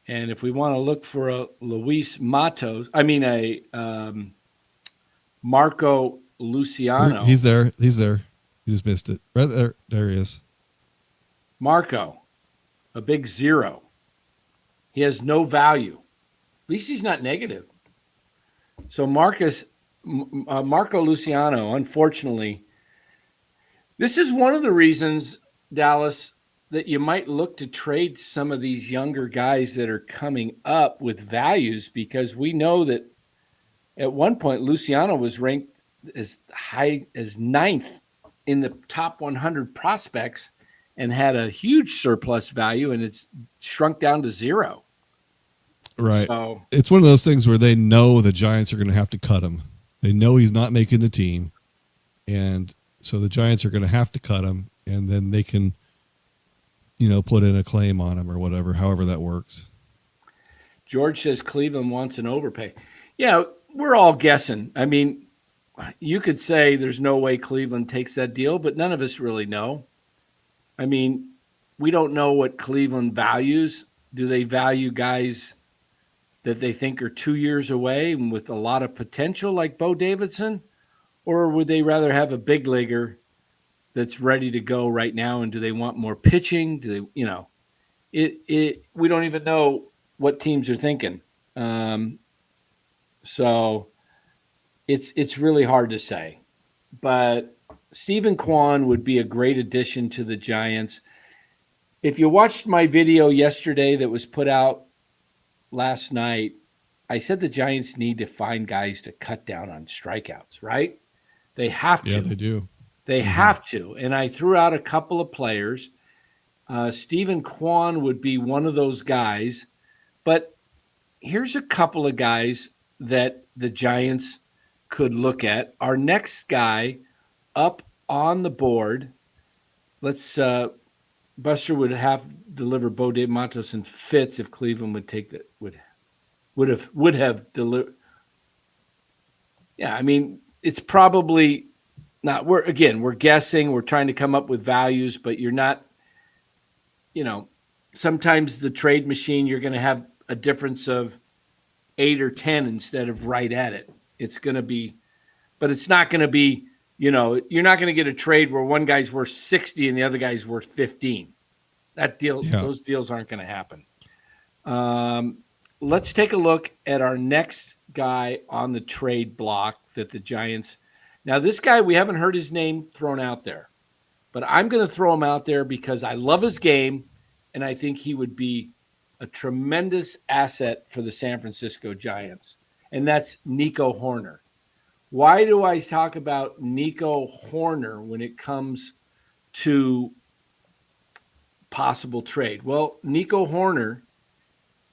And if we want to look for a Marco Luciano. He's there. You just missed it. Right there. There he is. Marco, a big 0. He has no value. At least he's not negative. So Marco Luciano, unfortunately, this is one of the reasons, Dallas, that you might look to trade some of these younger guys that are coming up with values, because we know that at one point Luciano was ranked as high as 9th in the top 100 prospects and had a huge surplus value, and it's shrunk down to 0. Right. So it's one of those things where they know the Giants are going to have to cut him. They know he's not making the team, and so the Giants are going to have to cut him, and then they can put in a claim on him or whatever, however that works. George says Cleveland wants an overpay. Yeah, we're all guessing. I mean, you could say there's no way Cleveland takes that deal, but none of us really know. I mean, we don't know what Cleveland values. Do they value guys that they think are 2 years away and with a lot of potential like Bo Davidson? Or would they rather have a big leaguer that's ready to go right now? And do they want more pitching? Do they, we don't even know what teams are thinking. So it's really hard to say. But Stephen Kwan would be a great addition to the Giants. If you watched my video yesterday that was put out last night, I said the Giants need to find guys to cut down on strikeouts, right? They have to. Yeah, they do. They have to. And I threw out a couple of players. Stephen Kwan would be one of those guys. But here's a couple of guys that the Giants could look at. Our next guy up on the board, Buster would have delivered Bo De Matos and Fitz if Cleveland would take that, would have delivered. Yeah, I mean, it's probably not. We're guessing. We're trying to come up with values, but you're not. Sometimes the trade machine, you're going to have a difference of 8 or 10 instead of right at it. It's going to be, but it's not going to be. You're not going to get a trade where one guy's worth 60 and the other guy's worth 15. Those deals aren't going to happen. Let's take a look at our next guy on the trade block that the Giants. Now, this guy, we haven't heard his name thrown out there, but I'm going to throw him out there because I love his game, and I think he would be a tremendous asset for the San Francisco Giants, and that's Nico Hoerner. Why do I talk about Nico Hoerner when it comes to possible trade? Well, Nico Hoerner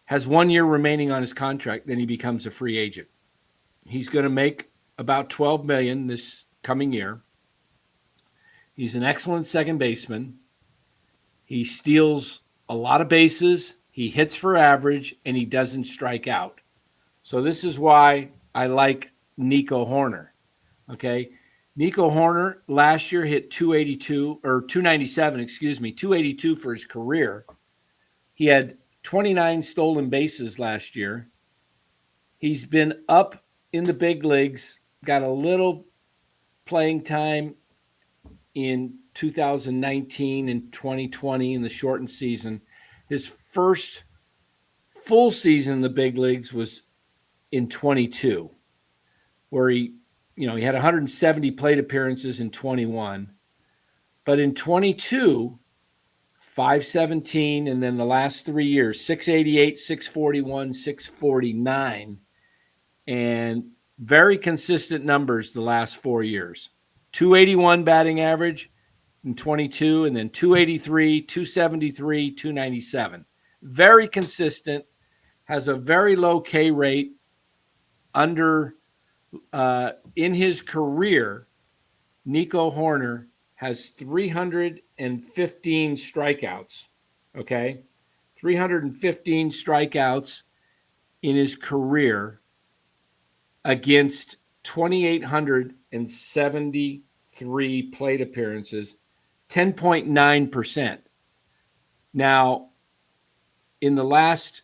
has 1 year remaining on his contract, then he becomes a free agent. He's going to make about $12 million this coming year. He's an excellent second baseman. He steals a lot of bases. He hits for average, and he doesn't strike out. So this is why I like Nico Hoerner. Okay. Nico Hoerner last year hit 282 for his career. He had 29 stolen bases last year. He's been up in the big leagues, got a little playing time in 2019 and 2020 in the shortened season. His first full season in the big leagues was in 22, where he had 170 plate appearances in 21. But in 22, 517, and then the last 3 years, 688, 641, 649, and very consistent numbers the last 4 years. 281 batting average in 22, and then 283, 273, 297. very consistent, has a very low K rate under in his career. Nico Hoerner has 315 strikeouts. Okay. 315 strikeouts in his career against 2,873 plate appearances, 10.9%. Now, in the last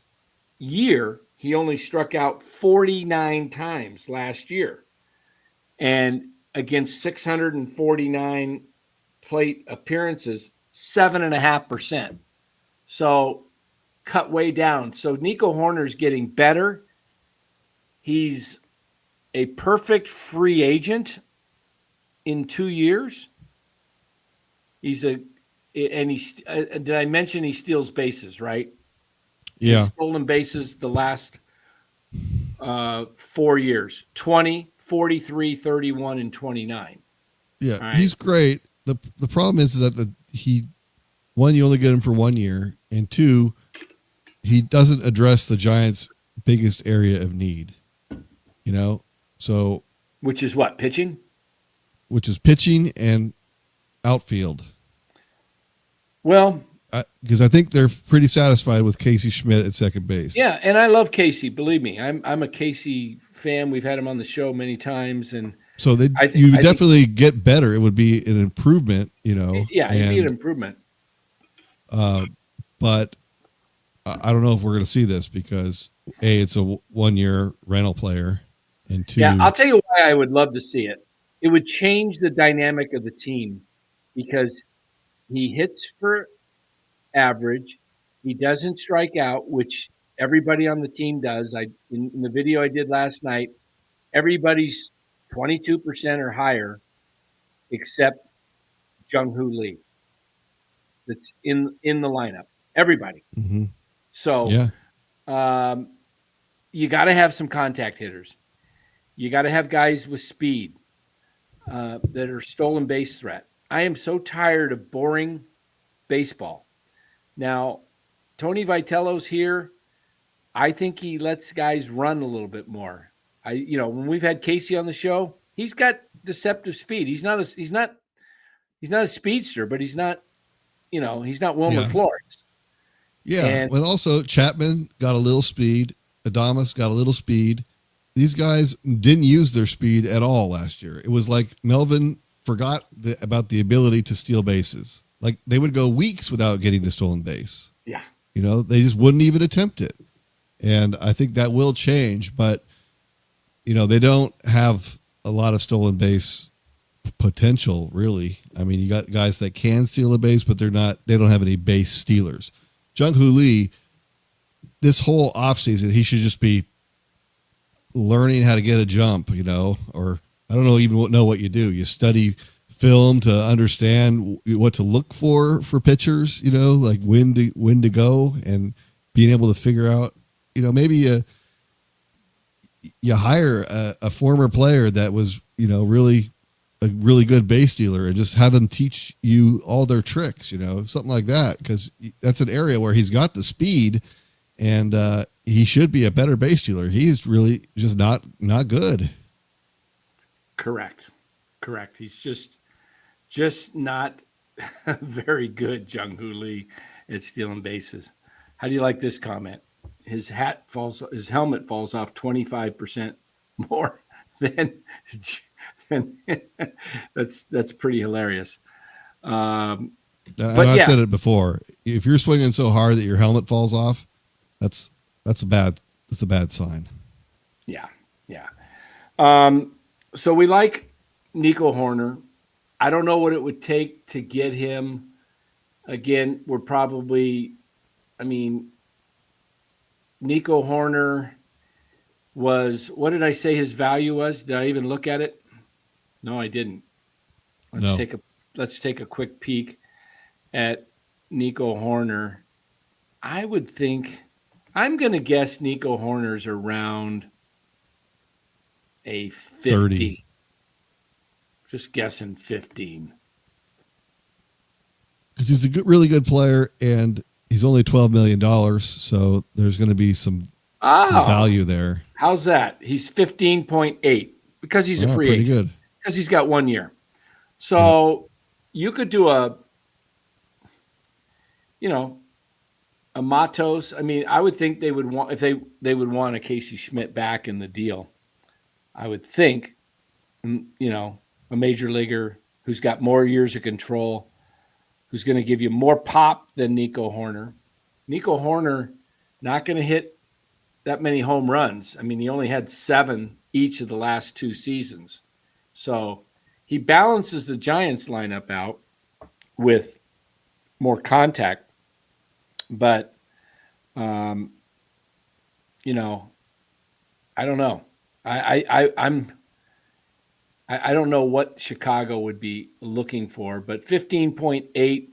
year, he only struck out 49 times last year. And against 649 plate appearances, 7.5%. So cut way down. So Nico Hoerner's getting better. He's a perfect free agent in 2 years. Did I mention he steals bases, right? Yeah. He's stolen bases the last 4 years, 20, 43, 31, and 29. Yeah, right. He's great. The problem is that one, you only get him for 1 year, and two, he doesn't address the Giants' biggest area of need. So Which is what, pitching? Which is pitching and outfield. Well, because I think they're pretty satisfied with Casey Schmidt at second base. Yeah, and I love Casey. Believe me, I'm a Casey fan. We've had him on the show many times, and so you definitely get better. It would be an improvement, Yeah, it'd be an improvement. But I don't know if we're going to see this because A, it's a 1 year rental player, and two, yeah, I'll tell you why I would love to see it. It would change the dynamic of the team because he hits for average. He doesn't strike out, which everybody on the team does. In the video I did last night, everybody's 22% or higher except Jung-Hoo Lee. That's in the lineup. Everybody. Mm-hmm. So yeah. You got to have some contact hitters. You got to have guys with speed that are stolen base threat. I am so tired of boring baseball. Now, Tony Vitello's here. I think he lets guys run a little bit more. When we've had Casey on the show, he's got deceptive speed. He's not a speedster, but he's not Wilmer Flores. Yeah. And also Chapman got a little speed. Adames got a little speed. These guys didn't use their speed at all last year. It was like Melvin forgot about the ability to steal bases. Like they would go weeks without getting to stolen base. Yeah. They just wouldn't even attempt it. And I think that will change, but they don't have a lot of stolen base potential, really. I mean, you got guys that can steal a base, but they don't have any base stealers. Jung-Hoo Lee, this whole offseason, he should just be learning how to get a jump, or I don't know what you do. You study film to understand what to look for pitchers, like when to go, and being able to figure out, maybe you hire a former player that was, really a really good base stealer and just have them teach you all their tricks, something like that. Because that's an area where he's got the speed and he should be a better base stealer. He's really just not good. Correct. He's just not very good, Jung-Hoo Lee, at stealing bases. How do you like this comment? His helmet falls off 25% more than that's pretty hilarious. I've said it before. If you're swinging so hard that your helmet falls off, that's a bad sign. Yeah. So we like Nico Hoerner. I don't know what it would take to get him. Again, we're probably, Nico Hoerner was, what did I say his value was? Did I even look at it? No, I didn't. Let's take a quick peek at Nico Hoerner. I would think, I'm going to guess Nico Hoerner's around a 50. 30. Just guessing 15. Because he's a really good player, and He's only $12 million, so there's going to be some value there. How's that? He's 15.8 because he's a free pretty agent. Good. Because he's got 1 year. So you could do a Matos. I mean, I would think they would want, if they would want a Casey Schmidt back in the deal. I would think, a major leaguer who's got more years of control, who's going to give you more pop than Nico Hoerner. Nico Hoerner not going to hit that many home runs. I mean, he only had 7 each of the last 2 seasons. So he balances the Giants lineup out with more contact. But, I don't know. I don't know what Chicago would be looking for, but 15.8,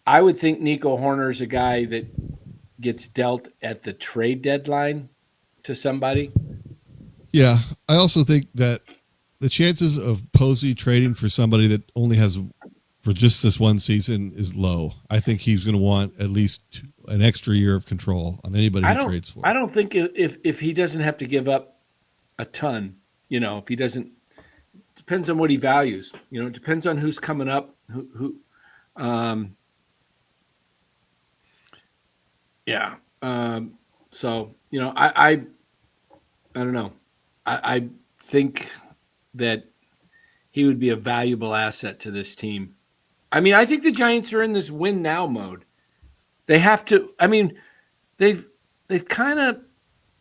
I would think Nico Hoerner is a guy that gets dealt at the trade deadline to somebody. Yeah, I also think that the chances of Posey trading for somebody that only has for just this one season is low. I think he's going to want at least an extra year of control on anybody he trades for. I don't think if he doesn't have to give up a ton, if he doesn't, depends on what he values. It depends on who's coming up, so, I don't know. I think that he would be a valuable asset to this team. I mean, I think the Giants are in this win now mode. They have to. I mean, they've kind of,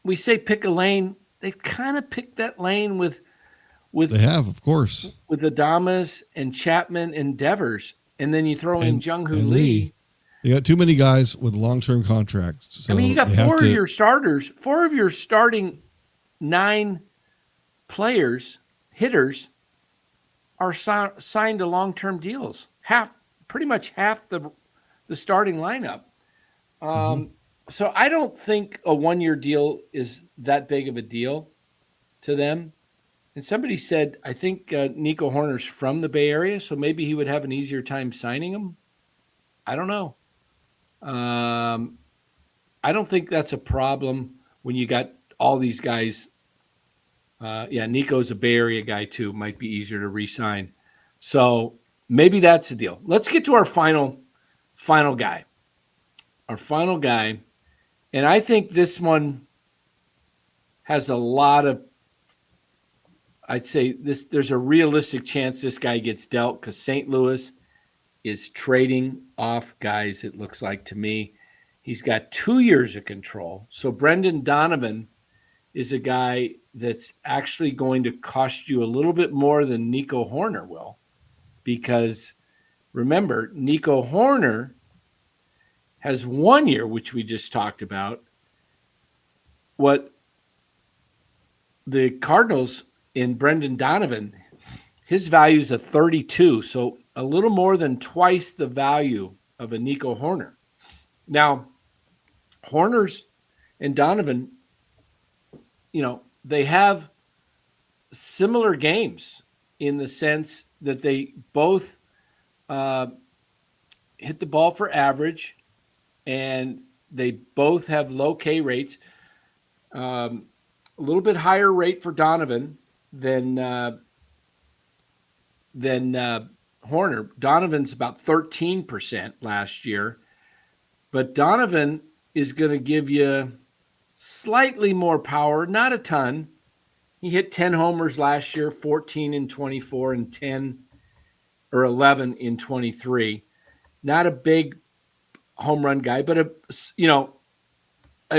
we say pick a lane. They've kind of picked that lane with. They have, of course, with Adames and Chapman and Devers, and then you throw in Jung-Hoo Lee. You got too many guys with long-term contracts. So I mean, you got 4 of your starters, 4 of your starting 9 hitters are signed to long-term deals. Pretty much half the starting lineup. So I don't think a 1-year deal is that big of a deal to them. And somebody said, I think Nico Hoerner's from the Bay Area, so maybe he would have an easier time signing him. I don't know. I don't think that's a problem when you got all these guys. Nico's a Bay Area guy too. Might be easier to re-sign. So maybe that's the deal. Let's get to our final guy. Our final guy. And I think this one has a lot of, I'd say there's a realistic chance this guy gets dealt because St. Louis is trading off guys, it looks like to me. He's got 2 years of control. So Brendan Donovan is a guy that's actually going to cost you a little bit more than Nico Hoerner will. Because remember, Nico Hoerner has 1 year, which we just talked about. What the Cardinals in Brendan Donovan, his value is a 32, so a little more than twice the value of a Nico Hoerner. Now, Hoerner's and Donovan, they have similar games in the sense that they both hit the ball for average, and they both have low K rates. A little bit higher rate for Donovan than Hoerner. Donovan's about 13% last year, but Donovan is going to give you slightly more power, not a ton. He hit 10 homers last year, 14 in 24 and 10 or 11 in 23. Not a big home run guy, but a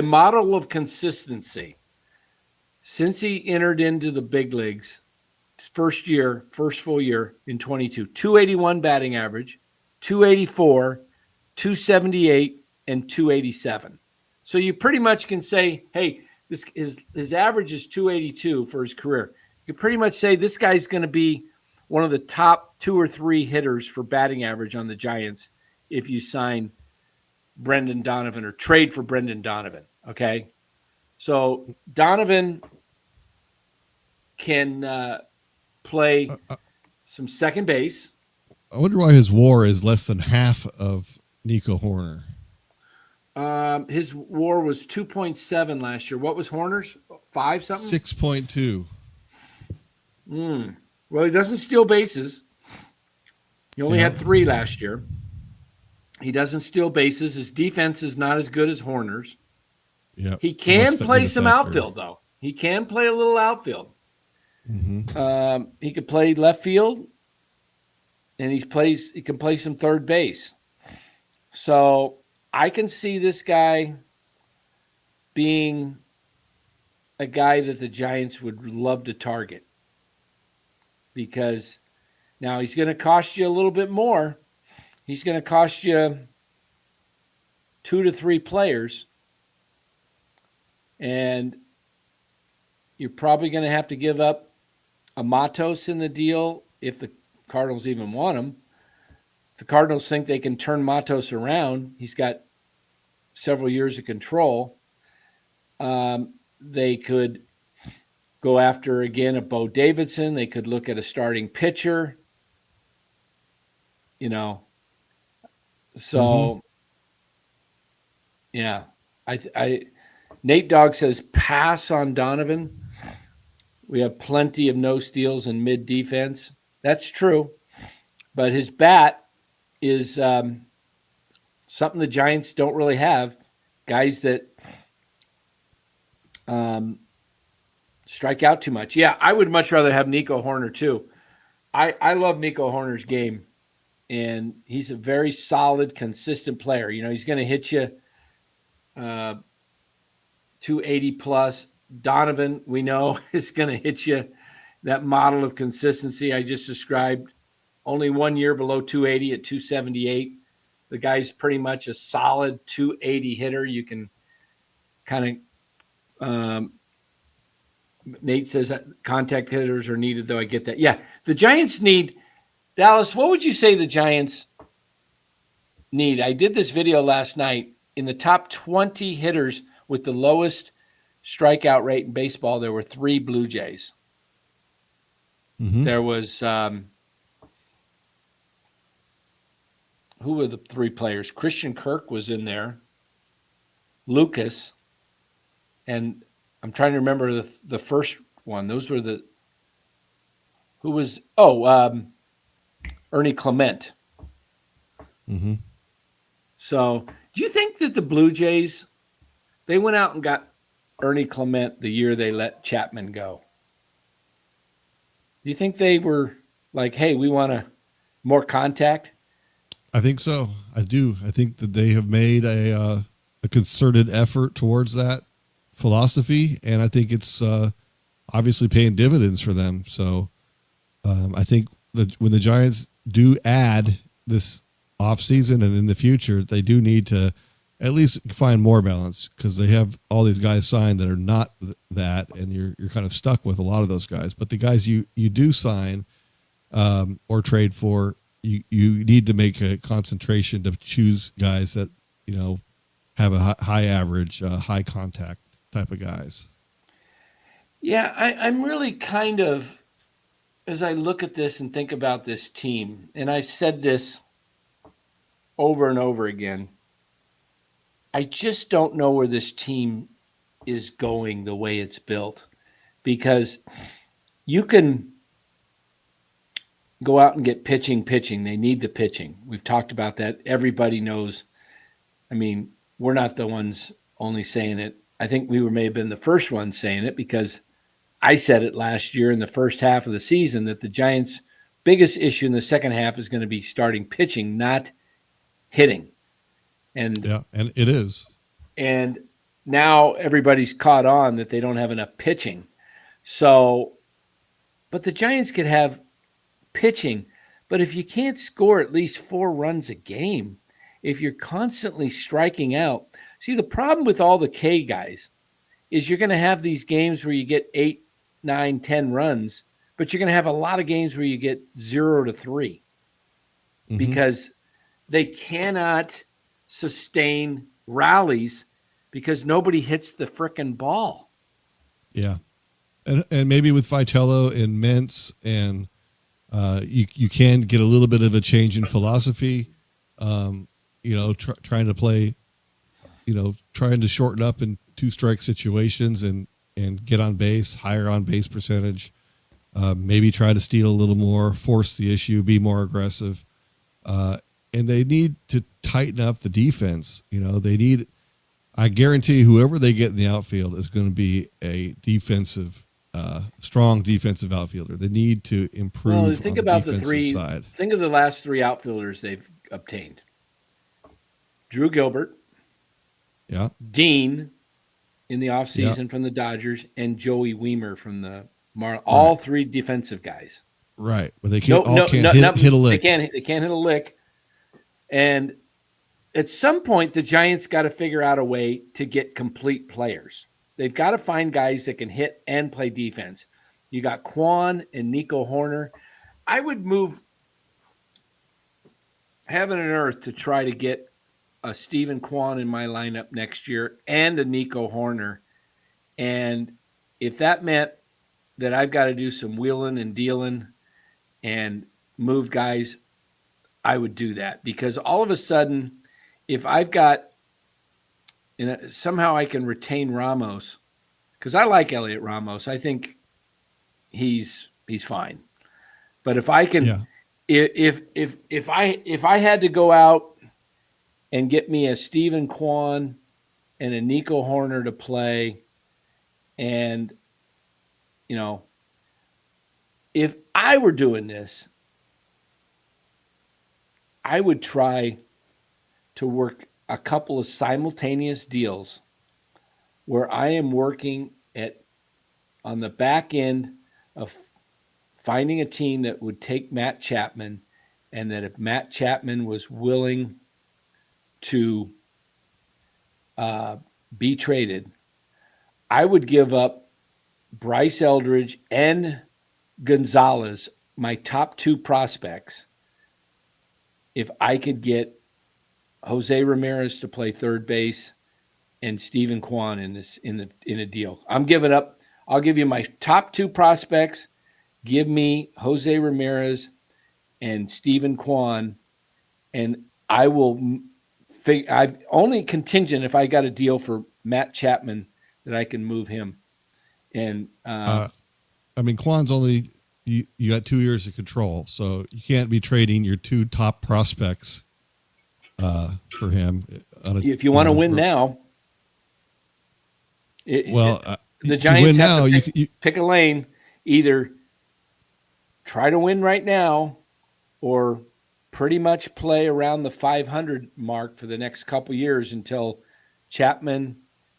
model of consistency. Since he entered into the big leagues, first full year in 22, 281 batting average, 284, 278, and 287. So you pretty much can say, hey, his average is 282 for his career. You can pretty much say this guy's going to be one of the top 2 or 3 hitters for batting average on the Giants if you sign Brendan Donovan or trade for Brendan Donovan. Okay. So Donovan can play some second base. I wonder why his WAR is less than half of Nico Hoerner. His WAR was 2.7 last year. What was Hoerner's? 5 something? 6.2. Well, he doesn't steal bases. He only had 3 last year. He doesn't steal bases. His defense is not as good as Hoerner's. Yeah. He can play some outfield, though. He can play a little outfield. He could play left field, and he can play some third base. So I can see this guy being a guy that the Giants would love to target, because now he's going to cost you a little bit more. He's going to cost you 2 to 3 players, and you're probably going to have to give up a Matos in the deal if the Cardinals even want him. If the Cardinals think they can turn Matos around, he's got several years of control. They could go after, again, a Bo Davidson. They could look at a starting pitcher. So, yeah. Nate Dogg says pass on Donovan. We have plenty of no steals and mid defense. That's true. But his bat is something the Giants don't really have. Guys that strike out too much. Yeah, I would much rather have Nico Hoerner too. I love Nico Hoerner's game, and he's a very solid, consistent player. He's going to hit you 280 plus. Donovan, we know, is going to hit you that model of consistency I just described. Only 1 year below 280 at 278. The guy's pretty much a solid 280 hitter. You can kind of Nate says that contact hitters are needed, though. I get that. Yeah, the Giants need – Dallas, what would you say the Giants need? I did this video last night. In the top 20 hitters with the lowest strikeout rate in baseball, there were 3 Blue Jays. There was who were the 3 players? Christian Kirk was in there, Lucas, and I'm trying to remember the first one. Those were the – who was – Ernie Clement. So do you think that the Blue Jays, they went out and got Ernie Clement the year they let Chapman go? Do you think they were like, hey, we want more contact? I think so. I do. I think that they have made a concerted effort towards that philosophy, and I think it's obviously paying dividends for them. So I think that when the Giants do add this offseason and in the future, they do need to at least find more balance, because they have all these guys signed that are not that, and you're kind of stuck with a lot of those guys. But the guys you do sign or trade for, you need to make a concentration to choose guys that have a high average, high contact type of guys. Yeah, I'm really kind of, as I look at this and think about this team, and I've said this over and over again, I just don't know where this team is going the way it's built, because you can go out and get pitching. They need the pitching. We've talked about that. Everybody knows. I mean, we're not the ones only saying it. I think we may have been the first ones saying it, because I said it last year in the first half of the season that the Giants' biggest issue in the second half is going to be starting pitching, not hitting. And it is. And now everybody's caught on that they don't have enough pitching. So, but the Giants could have pitching, but if you can't score at least 4 runs a game, if you're constantly striking out, see, the problem with all the K guys is you're going to have these games where you get 8, 9, 10 runs, but you're going to have a lot of games where you get 0 to 3 because they cannot sustain rallies because nobody hits the frickin' ball. Yeah. And maybe with Vitello and Mintz, and you can get a little bit of a change in philosophy, trying to play, trying to shorten up in 2-strike situations and get on base, higher on base percentage. Maybe try to steal a little more, force the issue, be more aggressive. And they need to tighten up the defense. I guarantee whoever they get in the outfield is going to be a strong defensive outfielder. They need to improve. Well, think on about the defensive three. side. Think of the last 3 outfielders they've obtained: Drew Gilbert, Yeah, Dean in the offseason from the Dodgers, and Joey Weimer from the Marlins. All 3 defensive guys. Right, but they can't hit a lick. They can't hit a lick. And at some point, the Giants got to figure out a way to get complete players. They've got to find guys that can hit and play defense. You got Kwan and Nico Hoerner. I would move heaven and earth to try to get a Steven Kwan in my lineup next year and a Nico Hoerner. And if that meant that I've got to do some wheeling and dealing and move guys, I would do that, because all of a sudden, if I've got somehow I can retain Ramos, because I like Elliot Ramos. I think he's fine. But if I can, if I had to go out and get me a Steven Kwan and a Nico Hoerner to play, and if I were doing this, I would try to work a couple of simultaneous deals where I am working on the back end of finding a team that would take Matt Chapman, and that if Matt Chapman was willing to be traded, I would give up Bryce Eldridge and Gonzalez, my top 2 prospects, if I could get Jose Ramirez to play third base and Steven Kwan in a deal. I'm giving up. I'll give you my top 2 prospects. Give me Jose Ramirez and Steven Kwan, and I will I'm only contingent if I got a deal for Matt Chapman that I can move him. And Kwan's only you got 2 years of control, so you can't be trading your 2 top prospects for him. If you want to win now, the Giants have to pick a lane. Either try to win right now, or pretty much play around the 500 mark for the next couple years until Chapman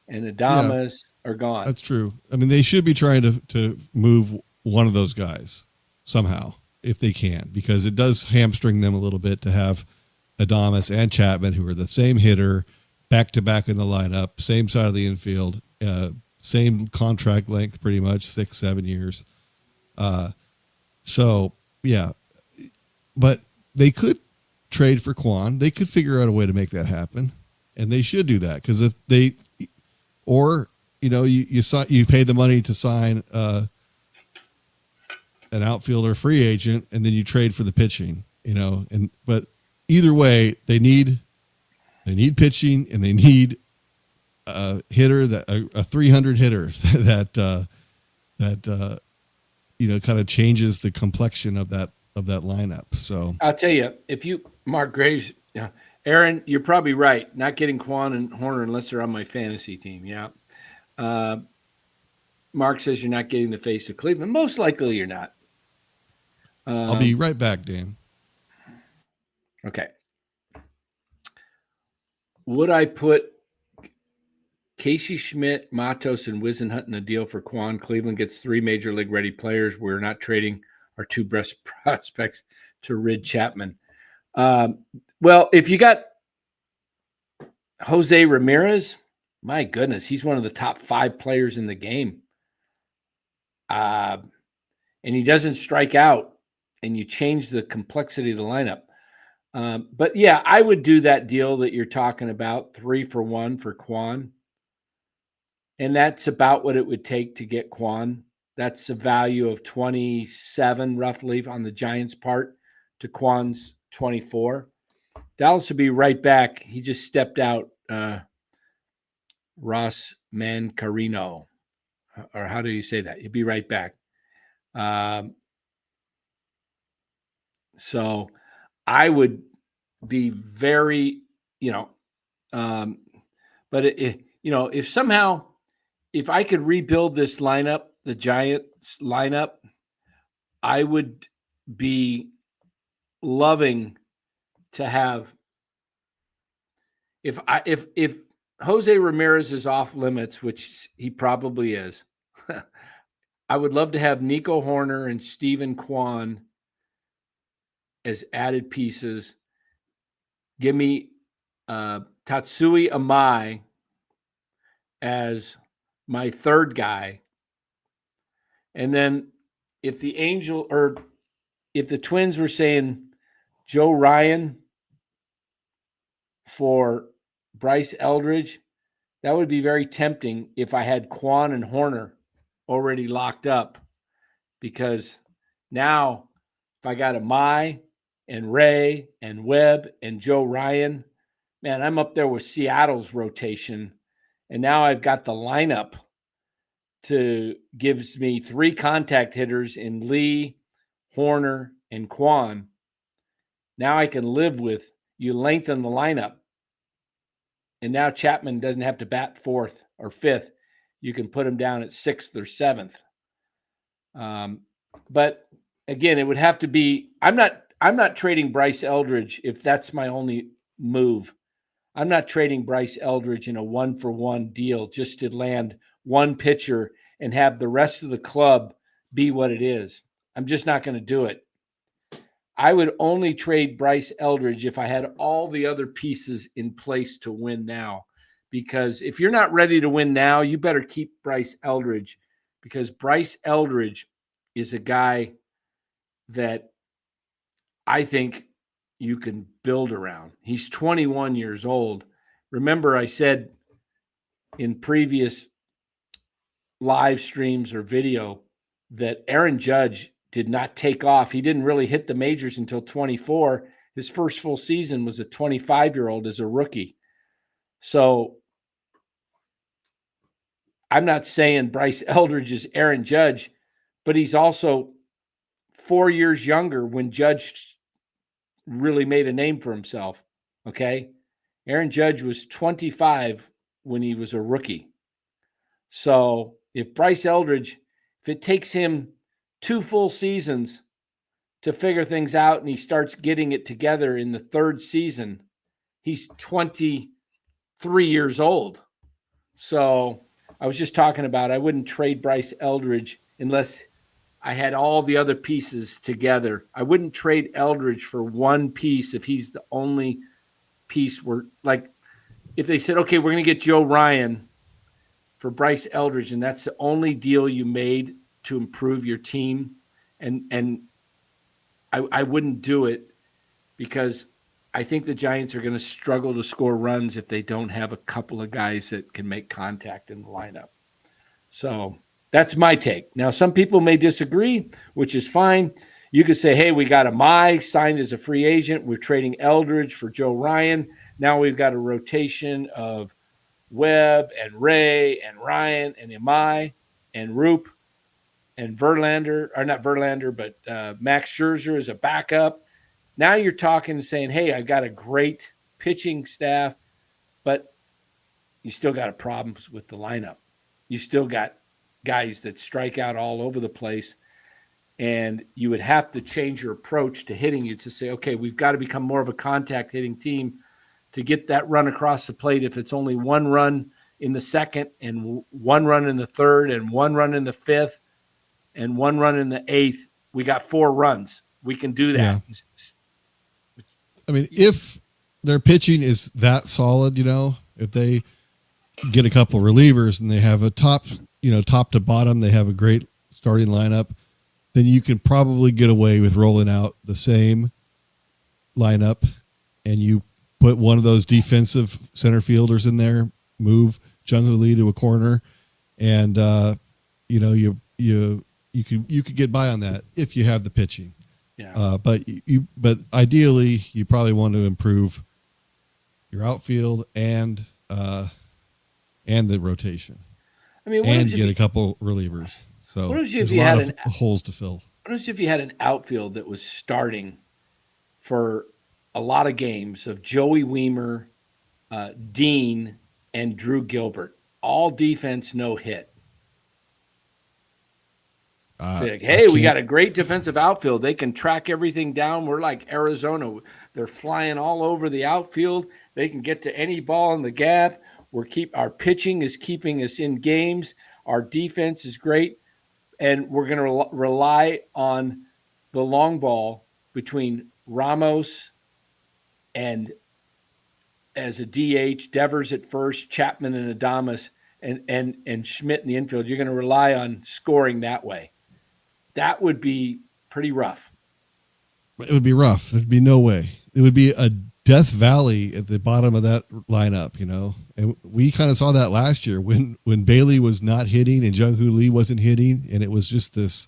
and Adames are gone. That's true. They should be trying to move one of those guys somehow if they can, because it does hamstring them a little bit to have Adames and Chapman, who are the same hitter, back to back in the lineup, same side of the infield, same contract length, pretty much 6-7 years. But they could trade for Kwan. They could figure out a way to make that happen, and they should do that, because if they, or you pay the money to sign an outfielder free agent, and then you trade for the pitching. But either way, they need pitching, and they need a hitter, a 300 hitter that kind of changes the complexion of that lineup. So I'll tell you, if you Mark Graves, Aaron, you're probably right. Not getting Kwan and Hoerner unless they're on my fantasy team. Yeah. Mark says you're not getting the face of Cleveland. Most likely you're not. I'll be right back, Dan. Okay. Would I put Casey Schmidt, Matos, and Wisenhunt in a deal for Kwan? Cleveland gets 3 major league ready players. We're not trading our 2 best prospects to rid Chapman. Well, if you got Jose Ramirez, my goodness, he's one of the top 5 players in the game. And he doesn't strike out, and you change the complexity of the lineup. But yeah, I would do that deal that you're talking about, 3 for 1 for Kwan. And that's about what it would take to get Kwan. That's a value of 27 roughly on the Giants' part to Kwan's 24. Dallas will be right back. He just stepped out. Ross Mancarino, or how do you say that? He'll be right back. So I would be very, but if somehow, if I could rebuild this lineup, the Giants lineup, I would be loving to have, if Jose Ramirez is off limits, which he probably is, I would love to have Nico Hoerner and Stephen Kwan as added pieces. Give me Tatsui Amai as my third guy. And then if the Twins were saying Joe Ryan for Bryce Eldridge, that would be very tempting if I had Kwan and Hoerner already locked up, because now if I got Amai and Ray and Webb and Joe Ryan, man, I'm up there with Seattle's rotation. And now I've got the lineup to gives me 3 contact hitters in Lee, Hoerner, and Kwan. Now I can live with you lengthen the lineup. And now Chapman doesn't have to bat 4th or 5th. You can put him down at 6th or 7th. But again, it would have to be, I'm not trading Bryce Eldridge if that's my only move. I'm not trading Bryce Eldridge in a 1-for-1 deal just to land one pitcher and have the rest of the club be what it is. I'm just not going to do it. I would only trade Bryce Eldridge if I had all the other pieces in place to win now. Because if you're not ready to win now, you better keep Bryce Eldridge, because Bryce Eldridge is a guy that I think you can build around. He's 21 years old. Remember, I said in previous live streams or video that Aaron Judge did not take off. He didn't really hit the majors until 24. His first full season was a 25-year-old as a rookie. So I'm not saying Bryce Eldridge is Aaron Judge, but he's also 4 years younger when Judge really made a name for himself. Okay. Aaron Judge was 25 when he was a rookie. So if Bryce Eldridge, if it takes him 2 full seasons to figure things out and he starts getting it together in the 3rd season, he's 23 years old. So I was just talking about, I wouldn't trade Bryce Eldridge unless I had all the other pieces together. I wouldn't trade Eldridge for one piece if he's the only piece where, like, if they said, okay, we're going to get Joe Ryan for Bryce Eldridge, and that's the only deal you made to improve your team, and I wouldn't do it, because I think the Giants are going to struggle to score runs if they don't have a couple of guys that can make contact in the lineup. So that's my take. Now, some people may disagree, which is fine. You could say, hey, we got Amai signed as a free agent. We're trading Eldridge for Joe Ryan. Now we've got a rotation of Webb and Ray and Ryan and Amai and Roop and Verlander, or not Verlander, but Max Scherzer as a backup. Now you're talking and saying, hey, I've got a great pitching staff, but you still got problems with the lineup. You still got guys that strike out all over the place, and you would have to change your approach to hitting you to say, okay, we've got to become more of a contact hitting team to get that run across the plate. If it's only 1 run in the 2nd and 1 run in the 3rd and 1 run in the 5th and 1 run in the 8th, we got 4 runs. We can do that. Yeah. I mean, if their pitching is that solid, if they get a couple relievers and they have a top to bottom, they have a great starting lineup, then you can probably get away with rolling out the same lineup, and you put one of those defensive center fielders in there, move Jung Lee to a corner, and you could get by on that if you have the pitching. Yeah. But ideally, you probably want to improve your outfield and and the rotation, I mean, and get a couple relievers. So what if there's you a lot had of holes to fill. what if you had an outfield that was starting for a lot of games of Joey Weimer, Dean, and Drew Gilbert, all defense, no hit. Like, hey, we got a great defensive outfield. They can track everything down. We're like Arizona. They're flying all over the outfield. They can get to any ball in the gap. Our pitching is keeping us in games. Our defense is great. And we're going to rely on the long ball between Ramos and as a DH, Devers at first, Chapman and Adames, and Schmidt in the infield. You're going to rely on scoring that way. That would be pretty rough. It would be rough. There'd be no way. It would be a death valley at the bottom of that lineup, And we kind of saw that last year when Bailey was not hitting and Jung-Hoo Lee wasn't hitting, and it was just this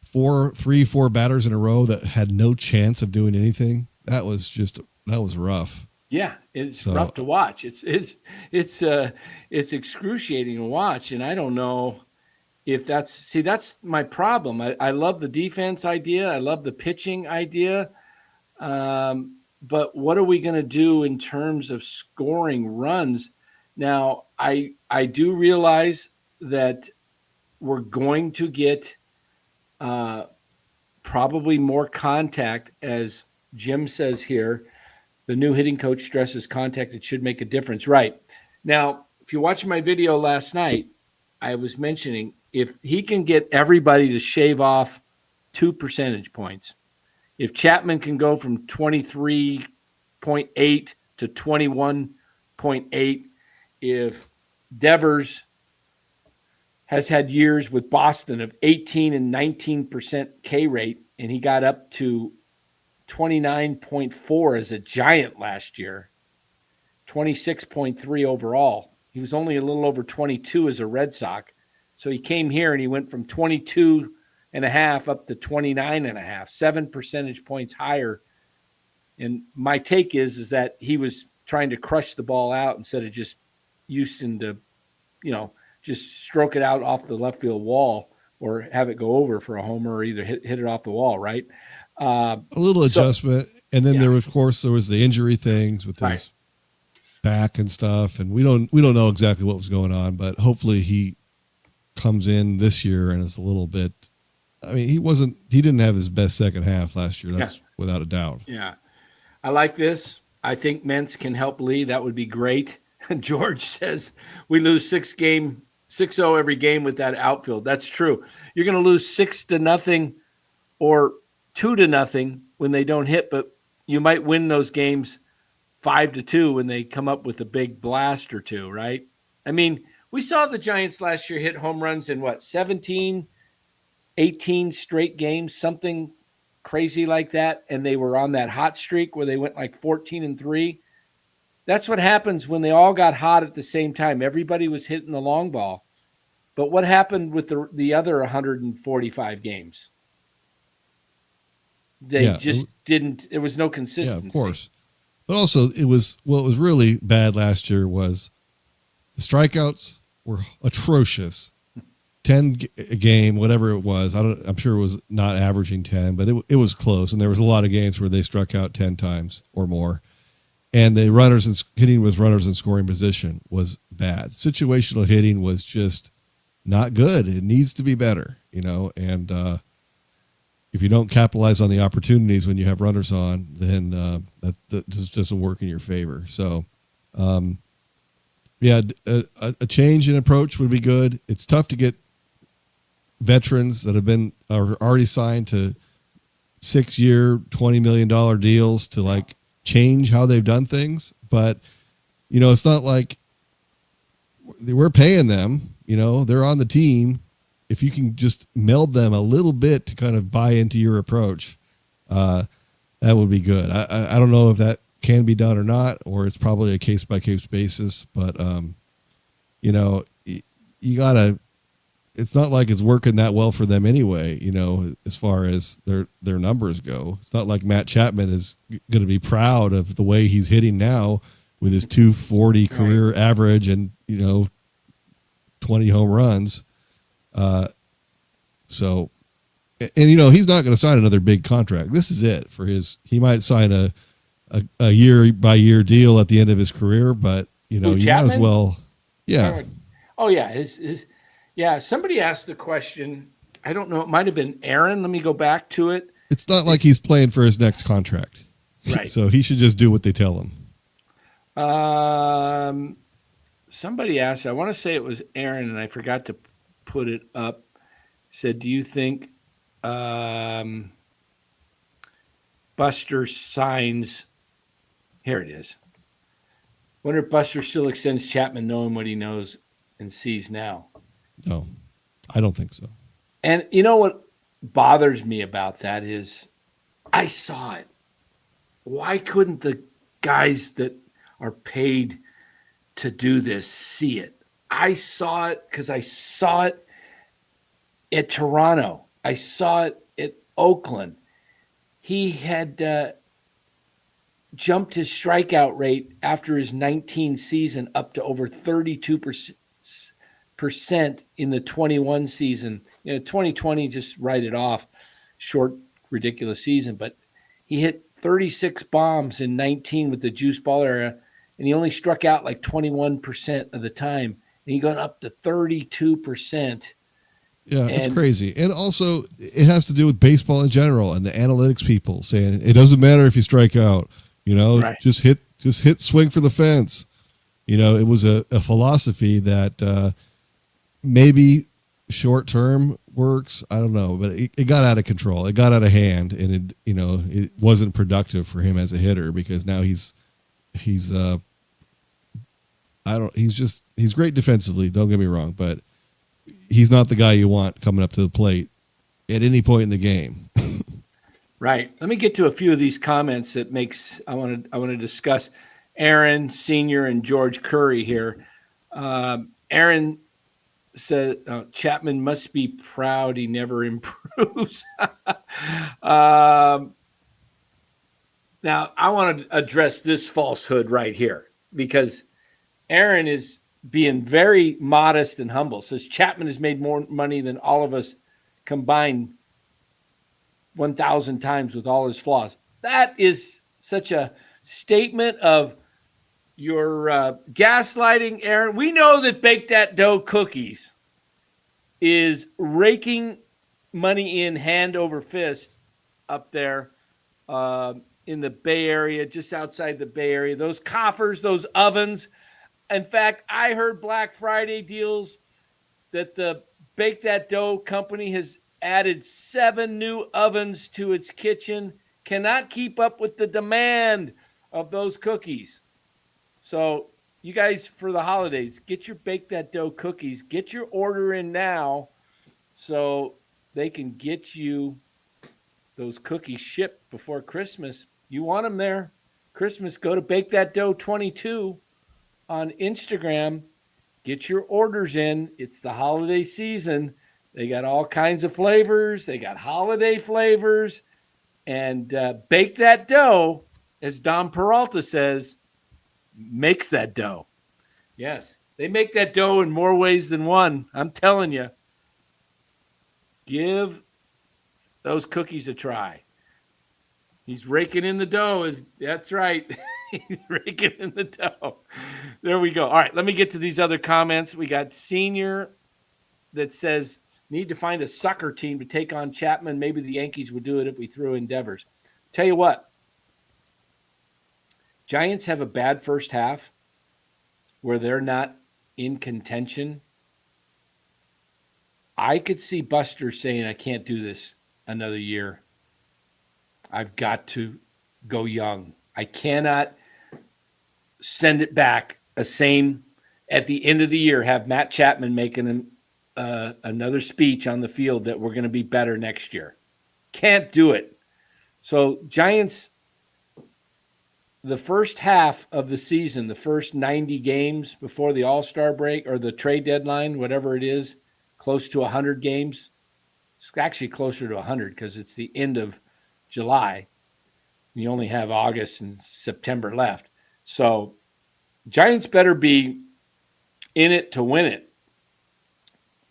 4 batters in a row that had no chance of doing anything. That was rough. Yeah, it's rough to watch. It's excruciating to watch, and I don't know if that's my problem. I love the defense idea. I love the pitching idea. But what are we going to do in terms of scoring runs? Now, I do realize that we're going to get probably more contact, as Jim says here. The new hitting coach stresses contact. It should make a difference. Right. Now, if you watched my video last night, I was mentioning if he can get everybody to shave off 2 percentage points, if Chapman can go from 23.8 to 21.8, if Devers has had years with Boston of 18 and 19% K rate, and he got up to 29.4 as a Giant last year, 26.3 overall. He was only a little over 22 as a Red Sox. So he came here and he went from 22 and a half up to 29 and a half, 7 percentage points higher. And my take is that he was trying to crush the ball out instead of just Houston to, just stroke it out off the left field wall or have it go over for a homer or either hit it off the wall, right? A little adjustment. And then there was the injury things with his back and stuff. And we don't know exactly what was going on, but hopefully he comes in this year and is a little bit, he didn't have his best second half last year. That's without a doubt. Yeah. I like this. I think Mentz can help Lee. That would be great. George says we lose 6-0 every game with that outfield. That's true. You're going to lose 6-0 or 2-0 when they don't hit, but you might win those games 5-2 when they come up with a big blast or two, right? We saw the Giants last year hit home runs in 17, 18 straight games, something crazy like that. And they were on that hot streak where they went like 14-3. That's what happens when they all got hot at the same time. Everybody was hitting the long ball. But what happened with the other 145 games? They just didn't. There was no consistency. Yeah, of course. But also, what was really bad last year was the strikeouts were atrocious. 10 a game, whatever it was. I'm sure it was not averaging 10, but it was close. And there was a lot of games where they struck out 10 times or more. And the hitting with runners in scoring position was bad. Situational hitting was just not good. It needs to be better, and if you don't capitalize on the opportunities when you have runners on, then that just doesn't work in your favor. So, a change in approach would be good. It's tough to get veterans that are already signed to 6-year, $20 million deals to change how they've done things. But, it's not like we're paying them, they're on the team. If you can just meld them a little bit to kind of buy into your approach, that would be good. I don't know if that can be done or not, or it's probably a case by case basis, but, you gotta, it's not like it's working that well for them anyway, as far as their numbers go. It's not like Matt Chapman is going to be proud of the way he's hitting now with his 240 career average and, 20 home runs. So, and you know, he's not going to sign another big contract. This is it for his. He might sign a year by year deal at the end of his career, but you know, you might as well. Yeah. Oh yeah, yeah. Somebody asked the question. I don't know. It might have been Aaron. Let me go back to it. It's not like he's playing for his next contract, right? So he should just do what they tell him. Somebody asked. I want to say it was Aaron, and I forgot to put it up. Said, do you think Buster signs? Here it is. Wonder if Buster still extends Chapman, knowing what he knows and sees now. No, I don't think so. And you know what bothers me about that is I saw it. Why couldn't the guys that are paid to do this see it? I saw it because I saw it at Toronto. I saw it at Oakland. He had jumped his strikeout rate after his 19 season up to over 32% in the 21 season. You know, 2020, just write it off. Short, ridiculous season. But he hit 36 bombs in 19 with the juice ball era, and he only struck out like 21% of the time. And he got up to 32%. Yeah, it's crazy. And also, it has to do with baseball in general and the analytics people saying it doesn't matter if you strike out. You know, right. just hit, swing for the fence. You know, it was a philosophy that maybe short term works. I don't know, but it got out of control. It got out of hand, and it wasn't productive for him as a hitter because now he's great defensively. Don't get me wrong, but he's not the guy you want coming up to the plate at any point in the game. Right. Let me get to a few of these comments that I want to discuss. Aaron Sr. and George Curry here. Aaron said Chapman must be proud he never improves. Now, I want to address this falsehood right here because Aaron is being very modest and humble. Says Chapman has made more money than all of us combined 1,000 times with all his flaws. That is such a statement of your gaslighting, Aaron. We know that Bake That Dough Cookies is raking money in hand over fist up there in the Bay Area, just outside the Bay Area. Those coffers, those ovens. In fact, I heard Black Friday deals that the Bake That Dough company has added 7 new ovens to its kitchen, cannot keep up with the demand of those cookies. So you guys, for the holidays, get your Bake That Dough cookies, get your order in now so they can get you those cookies shipped before Christmas. You want them there. Christmas, go to Bake That Dough 22 on Instagram. Get your orders in. It's the holiday season. They got all kinds of flavors. They got holiday flavors. And Bake That Dough, as Don Peralta says, makes that dough. Yes, they make that dough in more ways than one. I'm telling you. Give those cookies a try. He's raking in the dough. That's right. He's raking in the dough. There we go. All right, let me get to these other comments. We got Senior that says, need to find a sucker team to take on Chapman. Maybe the Yankees would do it if we threw in Devers. Tell you what, Giants have a bad first half where they're not in contention. I could see Buster saying, I can't do this another year. I've got to go young. I cannot send it back at the end of the year, have Matt Chapman making another speech on the field that we're going to be better next year. Can't do it. So Giants, the first half of the season, the first 90 games before the All-Star break or the trade deadline, whatever it is, close to 100 games. It's actually closer to 100 because it's the end of July. You only have August and September left. So Giants better be in it to win it.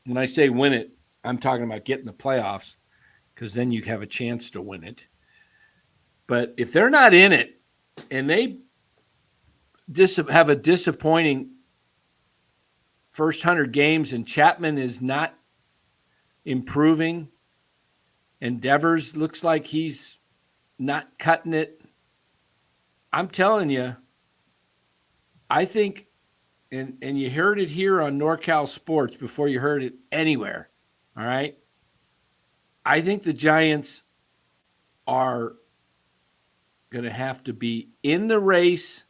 When I say win it, I'm talking about getting the playoffs because then you have a chance to win it. But if they're not in it and they have a disappointing first 100 games and Chapman is not improving and Devers looks like he's not cutting it, I'm telling you, I think, and you heard it here on NorCal Sports before you heard it anywhere, all right? I think the Giants are going to have to be in the race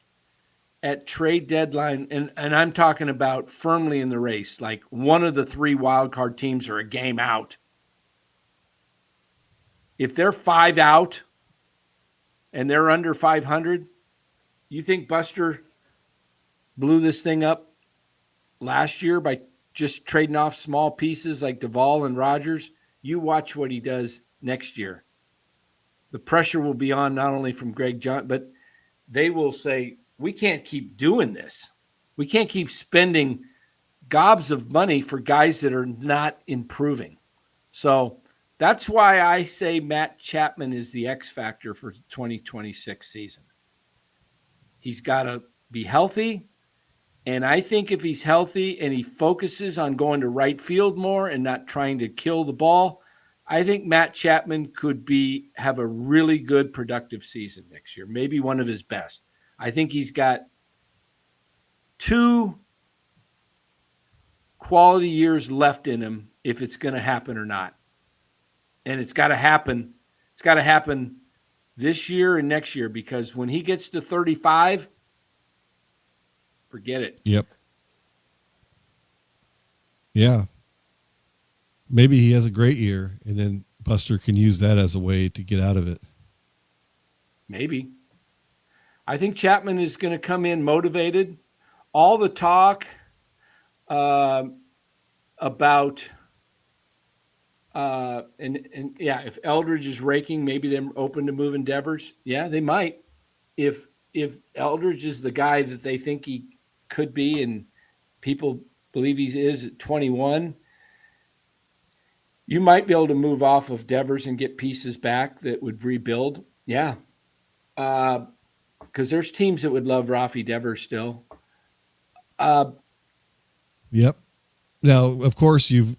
at trade deadline, and I'm talking about firmly in the race, like one of the 3 wildcard teams are a game out. If they're 5 out and they're under 500, you think Buster blew this thing up last year by just trading off small pieces like Duvall and Rogers? You watch what he does next year. The pressure will be on not only from Greg John, but they will say, we can't keep doing this. We can't keep spending gobs of money for guys that are not improving. So that's why I say Matt Chapman is the X factor for the 2026 season. He's got to be healthy. And I think if he's healthy and he focuses on going to right field more and not trying to kill the ball, I think Matt Chapman could have a really good productive season next year, maybe one of his best. I think he's got 2 quality years left in him if it's going to happen or not. And it's got to happen. It's got to happen this year and next year because when he gets to 35, forget it. Yep. Yeah. Maybe he has a great year and then Buster can use that as a way to get out of it. Maybe. I think Chapman is going to come in motivated. All the talk about if Eldridge is raking, maybe they're open to moving Devers. Yeah, they might. If Eldridge is the guy that they think he could be and people believe he is at 21, you might be able to move off of Devers and get pieces back that would rebuild. Yeah. Because there's teams that would love Rafi Devers still. Yep. Now, of course, you've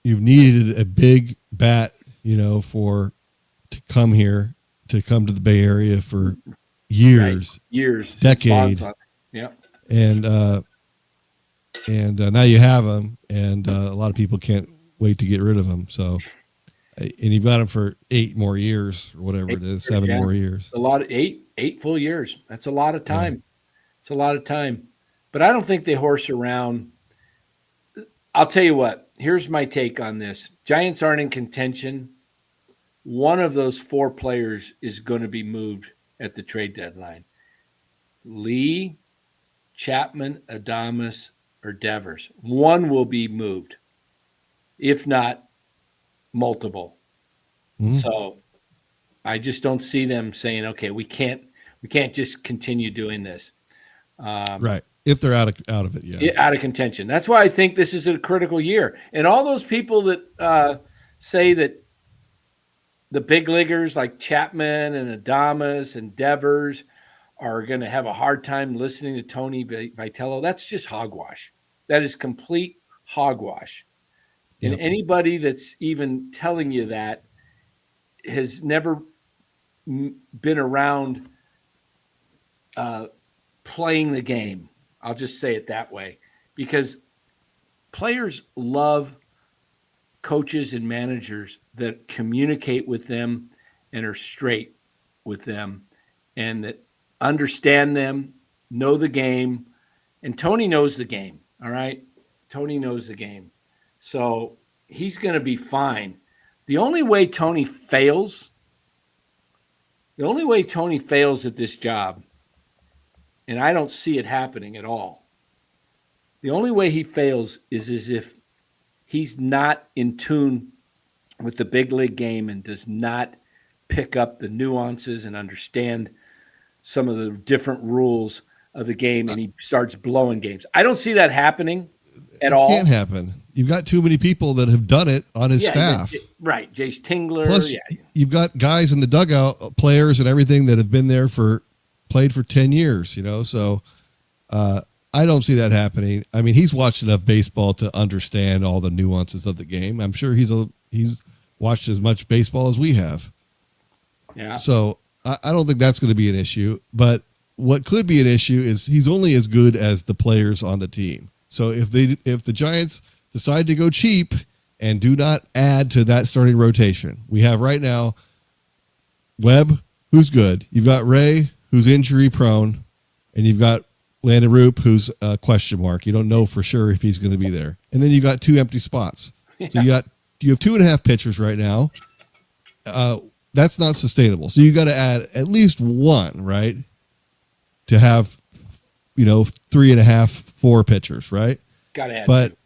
needed a big bat, to come here, to come to the Bay Area for years, decade. Yeah. And now you have him, and a lot of people can't wait to get rid of him. So, and you've got him for 8 more years or whatever it is, 7 more years. A lot of 8 full years. That's a lot of time. Yeah. It's a lot of time. But I don't think they horse around. I'll tell you what. Here's my take on this. Giants aren't in contention. One of those 4 players is going to be moved at the trade deadline. Lee, Chapman, Adames, or Devers. One will be moved, if not multiple. Mm-hmm. So I just don't see them saying, okay, we can't just continue doing this. Right. If they're out of it, yeah. Out of contention. That's why I think this is a critical year. And all those people that say that the big leaguers like Chapman and Adames and Devers are going to have a hard time listening to Tony Vitello, that's just hogwash. That is complete hogwash. Yep. And anybody that's even telling you that has never been around playing the game. I'll just say it that way, because players love coaches and managers that communicate with them and are straight with them and that understand them, know the game. And Tony knows the game. All right. Tony knows the game. So he's going to be fine. The only way Tony fails at this job, and I don't see it happening at all, the only way he fails is as if he's not in tune with the big league game and does not pick up the nuances and understand some of the different rules of the game, and he starts blowing games. I don't see that happening at all. It can't happen. You've got too many people that have done it on his staff. Right. Jace Tingler. Plus, you've got guys in the dugout, players and everything that have been there played for 10 years, So I don't see that happening. I mean, he's watched enough baseball to understand all the nuances of the game. I'm sure he's watched as much baseball as we have. Yeah. So I don't think that's going to be an issue. But what could be an issue is he's only as good as the players on the team. So if the Giants decide to go cheap and do not add to that starting rotation, we have right now Webb, who's good. You've got Ray, who's injury prone, and you've got Landon Roop, who's a question mark. You don't know for sure if he's going to be there. And then you got 2 empty spots. So you have 2.5 pitchers right now. That's not sustainable. So you got to add at least one, right? To have, 3.5, 4 pitchers, right? Got to add. But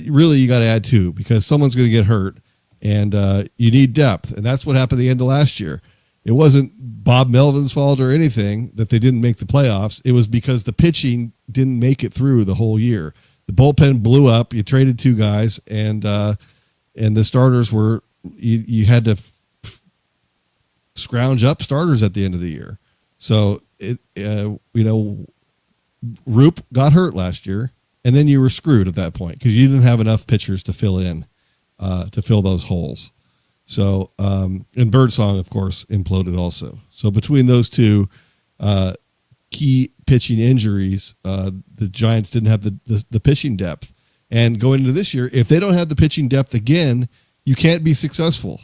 really you got to add 2 because someone's going to get hurt, and you need depth, and that's what happened at the end of last year. It wasn't Bob Melvin's fault or anything that they didn't make the playoffs. It was because the pitching didn't make it through the whole year. The bullpen blew up. You traded 2 guys, and the starters were you had to scrounge up starters at the end of the year. So Roop got hurt last year, and then you were screwed at that point because you didn't have enough pitchers to fill those holes. So, and Birdsong, of course, imploded also. So between those 2 key pitching injuries, the Giants didn't have the pitching depth. And going into this year, if they don't have the pitching depth again, you can't be successful.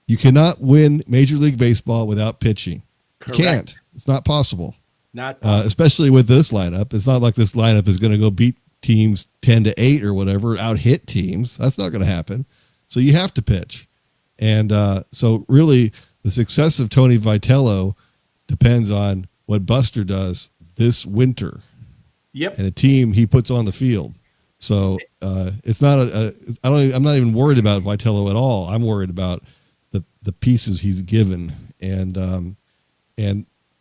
You cannot win Major League Baseball without pitching. Correct. You can't. It's not possible. Not possible. Especially with this lineup. It's not like this lineup is going to go beat teams 10-8 or whatever, out hit teams. That's not going to happen. So you have to pitch. And so really the success of Tony Vitello depends on what Buster does this winter. Yep. And the team he puts on the field. So it's not I'm not even worried about Vitello at all. I'm worried about the pieces he's given. And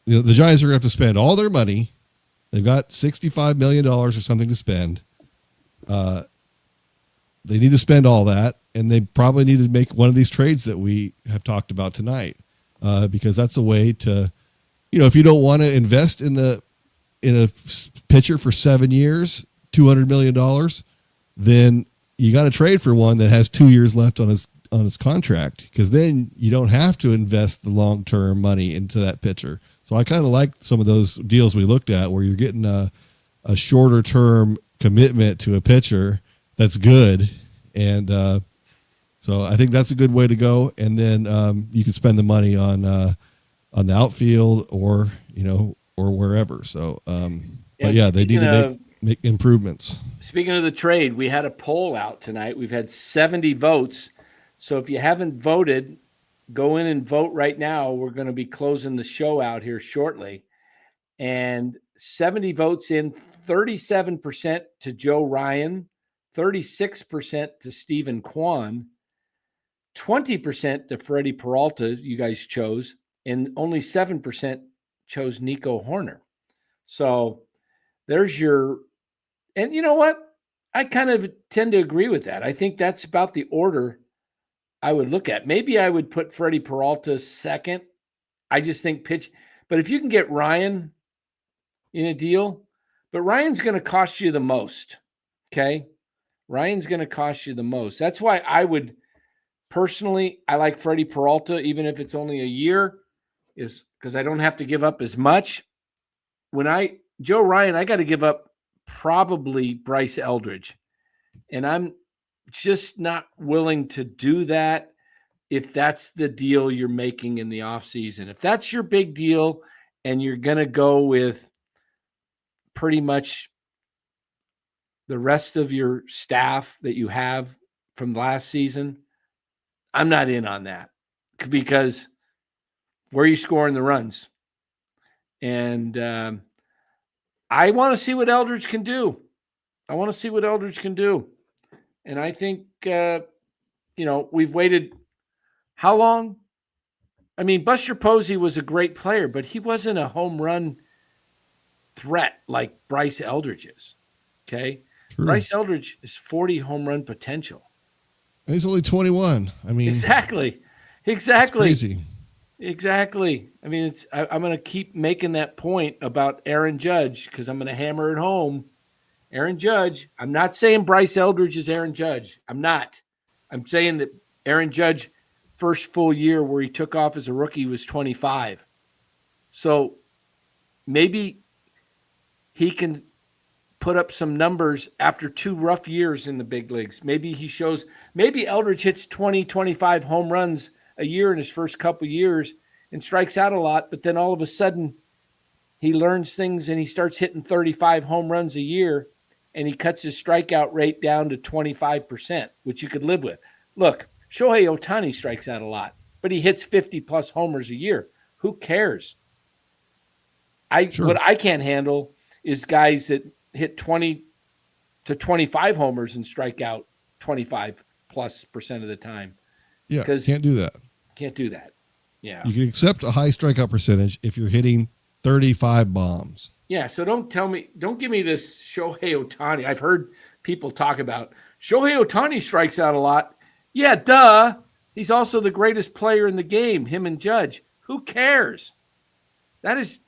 the Giants are going to have to spend all their money. They've got $65 million or something to spend. They need to spend all that, and they probably need to make one of these trades that we have talked about tonight, because that's a way to, if you don't want to invest in a pitcher for 7 years, $200 million, then you got to trade for one that has 2 years left on his contract, because then you don't have to invest the long-term money into that pitcher. So I kind of like some of those deals we looked at where you're getting a shorter-term commitment to a pitcher that's good. And so I think that's a good way to go. And then you can spend the money on the outfield or wherever. So, but yeah, they need to make improvements. Speaking of the trade, we had a poll out tonight. We've had 70 votes. So if you haven't voted, go in and vote right now. We're going to be closing the show out here shortly. And 70 votes in, 37% to Joe Ryan, 36% to Stephen Kwan, 20% to Freddy Peralta, you guys chose, and only 7% chose Nico Hoerner. So there's and you know what? I kind of tend to agree with that. I think that's about the order I would look at. Maybe I would put Freddy Peralta second. I just think but if you can get Ryan in a deal, but Ryan's going to cost you the most. Okay. Ryan's going to cost you the most. That's why I would personally, I like Freddy Peralta, even if it's only a year, is because I don't have to give up as much. Joe Ryan, I got to give up probably Bryce Eldridge. And I'm just not willing to do that if that's the deal you're making in the offseason. If that's your big deal and you're going to go with pretty much the rest of your staff that you have from last season, I'm not in on that, because where are you scoring the runs? And I want to see what Eldridge can do. And I think, we've waited how long? I mean, Buster Posey was a great player, but he wasn't a home run threat like Bryce Eldridge is. Okay. True. Bryce Eldridge is 40 home run potential. And he's only 21. I mean, Exactly. it's crazy. Exactly. I mean, I'm going to keep making that point about Aaron Judge because I'm going to hammer it home. Aaron Judge, I'm not saying Bryce Eldridge is Aaron Judge. I'm not. I'm saying that Aaron Judge, first full year where he took off as a rookie, was 25. So maybe he can put up some numbers after 2 rough years in the big leagues. Maybe Eldridge hits 20, 25 home runs a year in his first couple years and strikes out a lot, but then all of a sudden he learns things and he starts hitting 35 home runs a year and he cuts his strikeout rate down to 25%, which you could live with. Look, Shohei Ohtani strikes out a lot, but he hits 50-plus homers a year. Who cares? Sure. What I can't handle is guys that hit 20 to 25 homers and strike out 25+% of the time. Yeah, can't do that. Can't do that. Yeah. You can accept a high strikeout percentage if you're hitting 35 bombs. Yeah, so don't give me this Shohei Ohtani. I've heard people talk about Shohei Ohtani strikes out a lot. Yeah, duh. He's also the greatest player in the game, him and Judge. Who cares? That is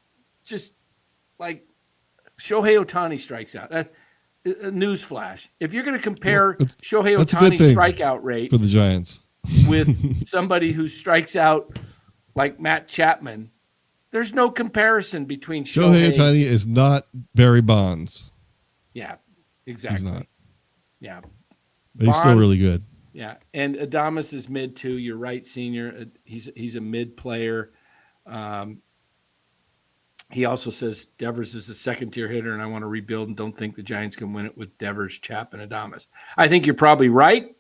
just like Shohei Ohtani strikes out. A newsflash. If you're going to compare Shohei Ohtani's strikeout rate for the Giants with somebody who strikes out like Matt Chapman, there's no comparison between Shohei Ohtani is not Barry Bonds. Yeah, exactly. He's not. Yeah. But he's still really good. Yeah. And Adames is mid too. You're right, Senior. He's a mid player. He also says Devers is a second-tier hitter, and I want to rebuild and don't think the Giants can win it with Devers, Chap, and Adames. I think you're probably right.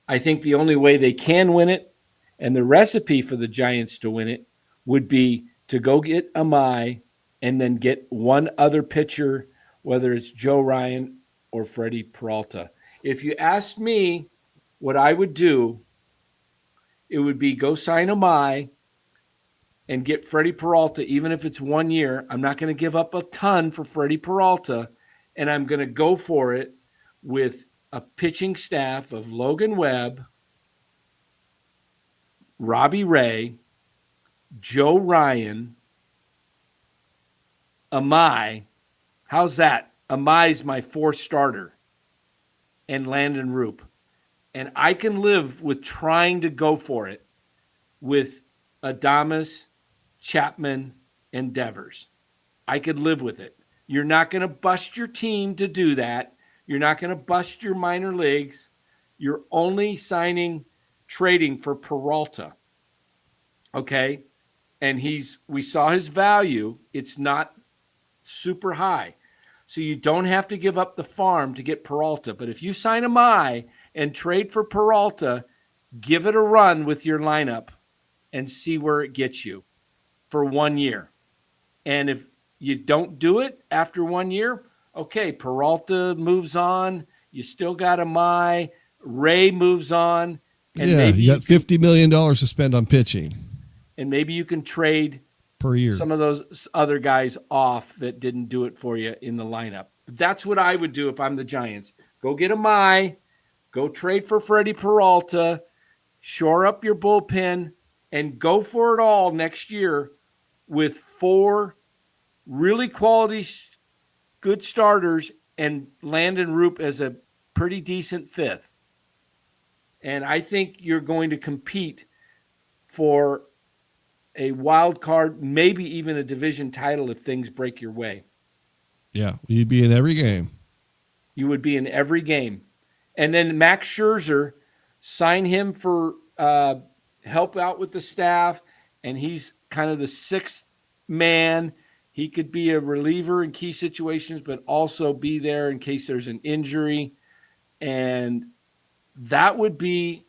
I think the only way they can win it, and the recipe for the Giants to win it, would be to go get Amai and then get one other pitcher, whether it's Joe Ryan or Freddy Peralta. If you asked me what I would do, it would be go sign Amai and get Freddy Peralta, even if it's 1 year. I'm not going to give up a ton for Freddy Peralta, and I'm going to go for it with a pitching staff of Logan Webb, Robbie Ray, Joe Ryan, Amai. How's that? Amai's my 4th starter, and Landon Roop. And I can live with trying to go for it with Adames, Chapman, and Devers. I could live with it. You're not going to bust your team to do that. You're not going to bust your minor leagues. You're only trading for Peralta. Okay? And we saw his value. It's not super high. So you don't have to give up the farm to get Peralta. But if you sign Amai and trade for Peralta, give it a run with your lineup and see where it gets you for 1 year. And if you don't do it after 1 year, okay, Peralta moves on. You still got Amai. Ray moves on. And maybe you got $50 million to spend on pitching. And maybe you can trade per year some of those other guys off that didn't do it for you in the lineup. That's what I would do if I'm the Giants. Go get Amai. Go trade for Freddy Peralta. Shore up your bullpen. And go for it all next year with 4 really quality, good starters and Landon Roop as a pretty decent 5th. And I think you're going to compete for a wild card, maybe even a division title if things break your way. Yeah, you'd be in every game. You would be in every game. And then Max Scherzer, sign him for help out with the staff, and he's kind of the 6th man. He could be a reliever in key situations, but also be there in case there's an injury. And that would be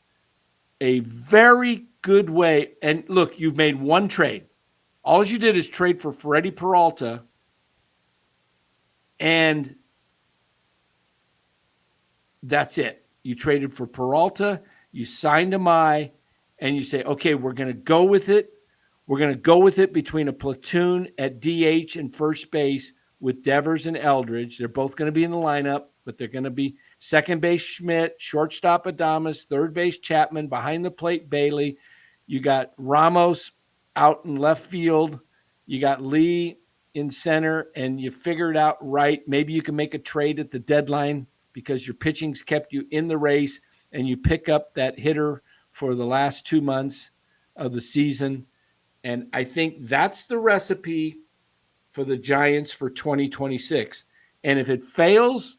a very good way. And look, you've made one trade. All you did is trade for Freddy Peralta, and that's it. You traded for Peralta, you signed Amai, and you say, okay, we're going to go with it. We're going to go with it between a platoon at DH and first base with Devers and Eldridge. They're both going to be in the lineup. but they're going to be second base Schmidt, shortstop Adames, third base Chapman, behind the plate Bailey. You got Ramos out in left field. You got Lee in center, and you figure it out right. Maybe you can make a trade at the deadline because your pitching's kept you in the race, and you pick up that hitter for the last 2 months of the season. And I think that's the recipe for the Giants for 2026. And if it fails,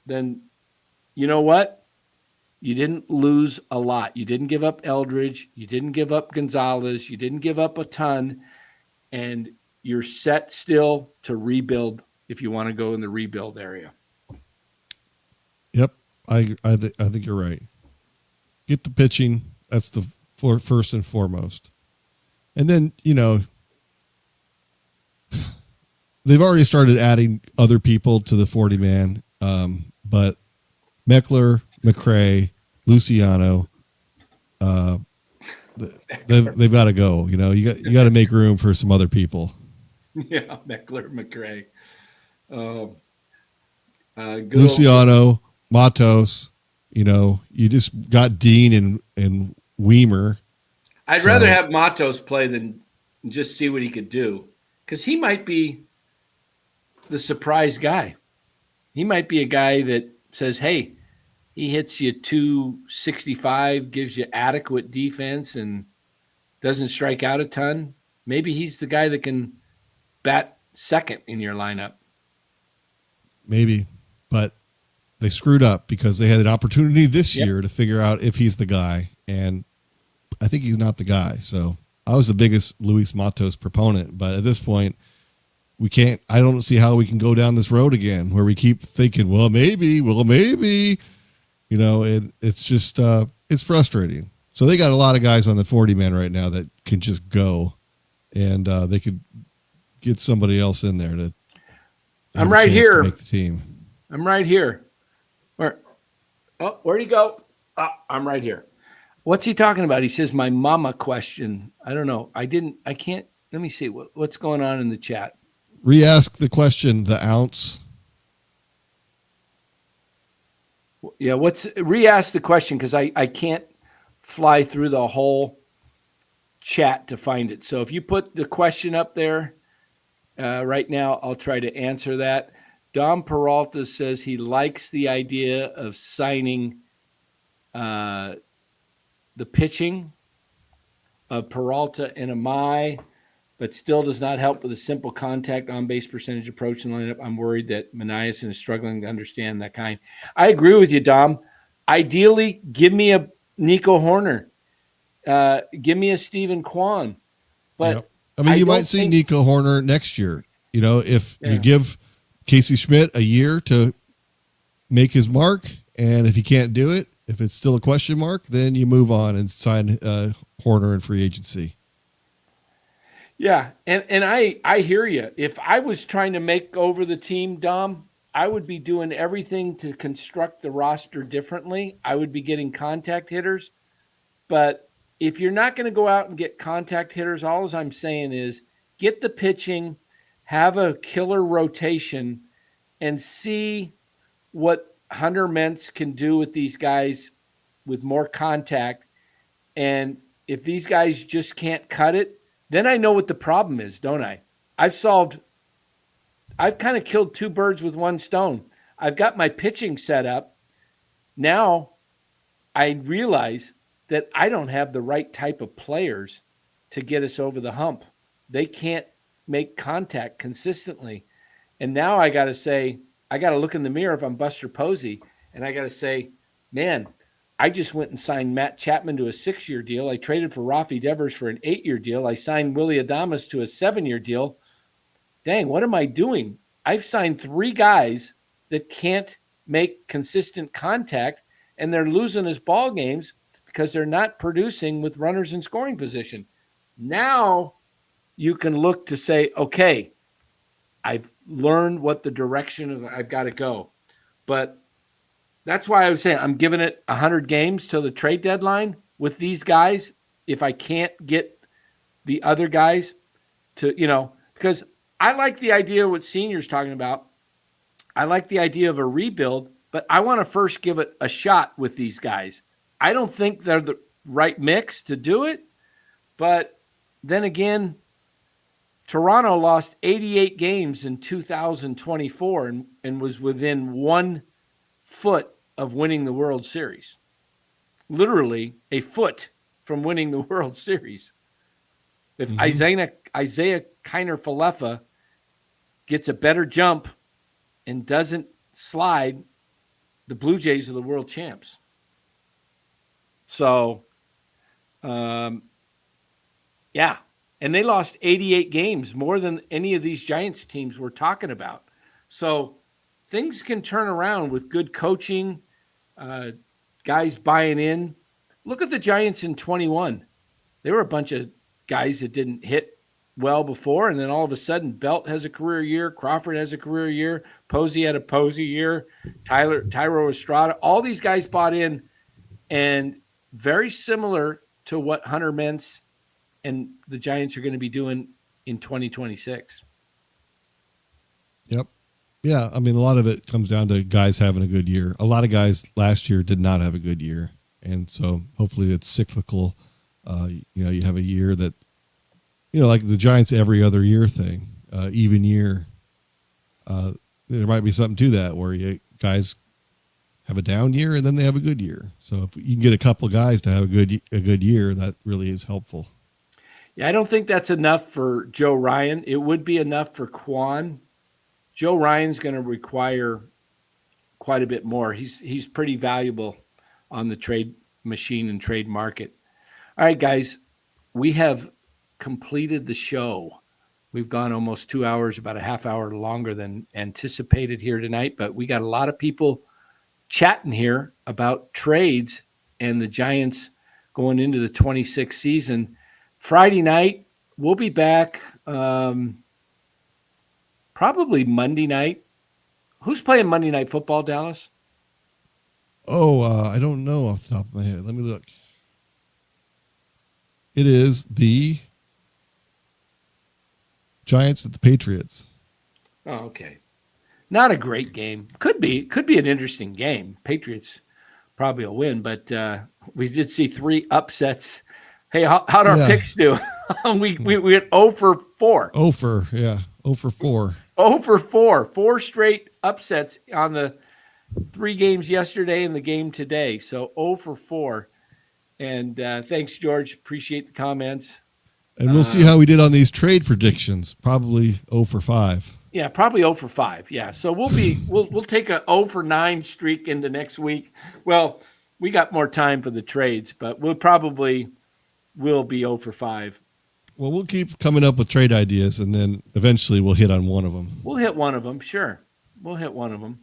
then you know what? You didn't lose a lot. You didn't give up Eldridge. You didn't give up Gonzalez. You didn't give up a ton. And you're set still to rebuild if you want to go in the rebuild area. Yep. I think you're right. Get the pitching. That's the first and foremost. And then, they've already started adding other people to the 40-man. But Meckler, McRae, Luciano, they've got to go. You got to make room for some other people. Yeah, Meckler, McRae, Luciano, Matos. You just got Dean and Weimer. I'd rather have Matos play than just see what he could do, because he might be the surprise guy. He might be a guy that says, hey, he hits you 265, gives you adequate defense, and doesn't strike out a ton. Maybe he's the guy that can bat second in your lineup. Maybe, but they screwed up because they had an opportunity this year to figure out if he's the guy, and I think he's not the guy. So I was the biggest Luis Matos proponent, but at this point, I don't see how we can go down this road again where we keep thinking, well, maybe. It's just, it's frustrating. So they got a lot of guys on the 40-man right now that can just go, and they could get somebody else in there to. I'm right here. To make the team. I'm right here. Where'd he go? I'm right here. What's he talking about? He says, my mama question. I don't know. I can't. Let me see what's going on in the chat. Re-ask the question, the ounce. Yeah, re-ask the question, because I can't fly through the whole chat to find it. So if you put the question up there right now, I'll try to answer that. Dom Peralta says he likes the idea of signing the pitching of Peralta and Amai, but still does not help with a simple contact on-base percentage approach in the lineup. I'm worried that Maniason is struggling to understand that kind. I agree with you, Dom. Ideally, give me a Nico Hoerner. Give me a Stephen Kwan. But you might see Nico Hoerner next year. If you give Casey Schmidt a year to make his mark, and if he can't do it, if it's still a question mark, then you move on and sign Hoerner in free agency. Yeah, and I hear you. If I was trying to make over the team, Dom, I would be doing everything to construct the roster differently. I would be getting contact hitters. But if you're not going to go out and get contact hitters, all I'm saying is get the pitching, have a killer rotation, and see what Hunter Mentz can do with these guys with more contact. And if these guys just can't cut it, then I know what the problem is, don't I? I've kind of killed two birds with one stone. I've got my pitching set up. Now I realize that I don't have the right type of players to get us over the hump. They can't make contact consistently. And now I got to look in the mirror if I'm Buster Posey, and I got to say, man, I just went and signed Matt Chapman to a 6-year deal. I traded for Rafi Devers for an 8-year deal. I signed Willie Adames to a 7-year deal. Dang, what am I doing? I've signed 3 guys that can't make consistent contact, and they're losing us ball games because they're not producing with runners in scoring position. Now you can look to say, okay, I've learned what the direction I've got to go. But that's why I was saying I'm giving it 100 games till the trade deadline with these guys. If I can't get the other guys to, because I like the idea of what Senior's talking about. I like the idea of a rebuild, but I want to first give it a shot with these guys. I don't think they're the right mix to do it, but then again, Toronto lost 88 games in 2024 and was within 1 foot of winning the World Series. Literally a foot from winning the World Series. If Isaiah Kiner-Falefa gets a better jump and doesn't slide, the Blue Jays are the world champs. So, yeah. And they lost 88 games, more than any of these Giants teams we're talking about. So things can turn around with good coaching, guys buying in. Look at the Giants in 21. They were a bunch of guys that didn't hit well before, and then all of a sudden Belt has a career year, Crawford has a career year, Posey had a Posey year, Tyro Estrada. All these guys bought in, and very similar to what Hunter Mentz and the Giants are going to be doing in 2026. Yep. Yeah, I mean, a lot of it comes down to guys having a good year. A lot of guys last year did not have a good year, and so hopefully it's cyclical. You have a year that, like the Giants every other year thing, even year. There might be something to that where guys have a down year and then they have a good year. So if you can get a couple of guys to have a good year, that really is helpful. Yeah, I don't think that's enough for Joe Ryan. It would be enough for Kwan. Joe Ryan's going to require quite a bit more. He's pretty valuable on the trade machine and trade market. All right, guys, we have completed the show. We've gone almost 2 hours, about a half hour longer than anticipated here tonight, but we got a lot of people chatting here about trades and the Giants going into the 26th season. Friday night, we'll be back probably Monday night. Who's playing Monday Night Football, Dallas? I don't know off the top of my head. Let me look. It is the Giants at the Patriots. Oh, okay. Not a great game. Could be an interesting game. Patriots probably will win, but we did see 3 upsets. Hey, how'd our picks do? we went 0 for 4. 0 for 4. 0 for 4. 4 straight upsets on the 3 games yesterday and the game today. So 0 for 4. And thanks, George. Appreciate the comments. And we'll see how we did on these trade predictions. Probably 0 for 5. Yeah, probably 0 for 5. Yeah. So we'll take a 0 for 9 streak into next week. Well, we got more time for the trades, but will be 0 for 5. Well, we'll keep coming up with trade ideas, and then eventually we'll hit on one of them. We'll hit one of them, sure. We'll hit one of them.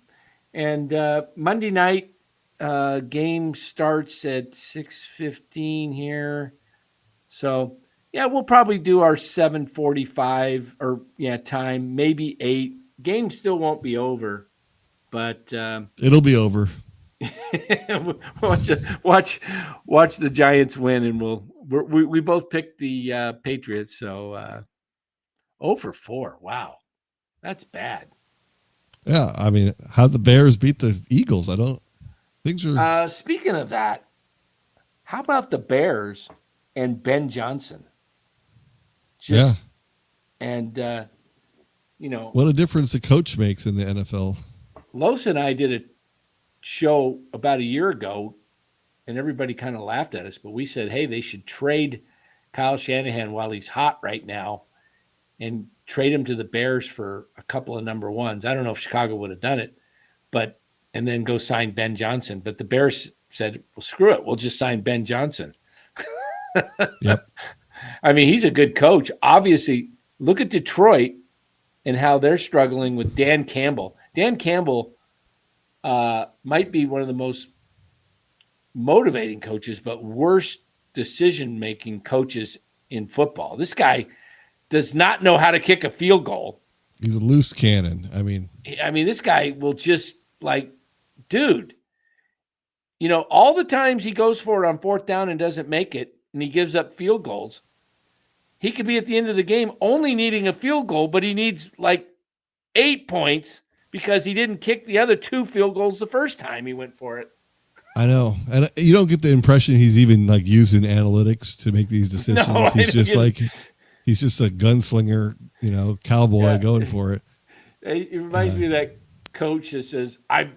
And Monday night game starts at 6:15 here. So, yeah, we'll probably do our 7:45 time, maybe 8. Game still won't be over, but it'll be over. watch the Giants win, and we both picked the Patriots. So 0 for 4. Wow, that's bad. Yeah, I mean, how'd the Bears beat the Eagles? Things are. Speaking of that, how about the Bears and Ben Johnson? And what a difference a coach makes in the NFL. Los and I did a show about a year ago, and everybody kind of laughed at us, but we said, hey, they should trade Kyle Shanahan while he's hot right now and trade him to the Bears for a couple of number ones. I don't know if Chicago would have done it, and then go sign Ben Johnson. But the Bears said, well, screw it. We'll just sign Ben Johnson. Yep. I mean, he's a good coach. Obviously, look at Detroit and how they're struggling with Dan Campbell. Dan Campbell might be one of the most motivating coaches, but worst decision-making coaches in football. This guy does not know how to kick a field goal. He's a loose cannon. I mean, this guy will just dude, all the times he goes for it on 4th down and doesn't make it, and he gives up field goals, he could be at the end of the game only needing a field goal, but he needs 8 points because he didn't kick the other 2 field goals the first time he went for it. I know. And you don't get the impression he's even like using analytics to make these decisions. No, he's just a gunslinger, cowboy going for it. It reminds me of that coach that says, I've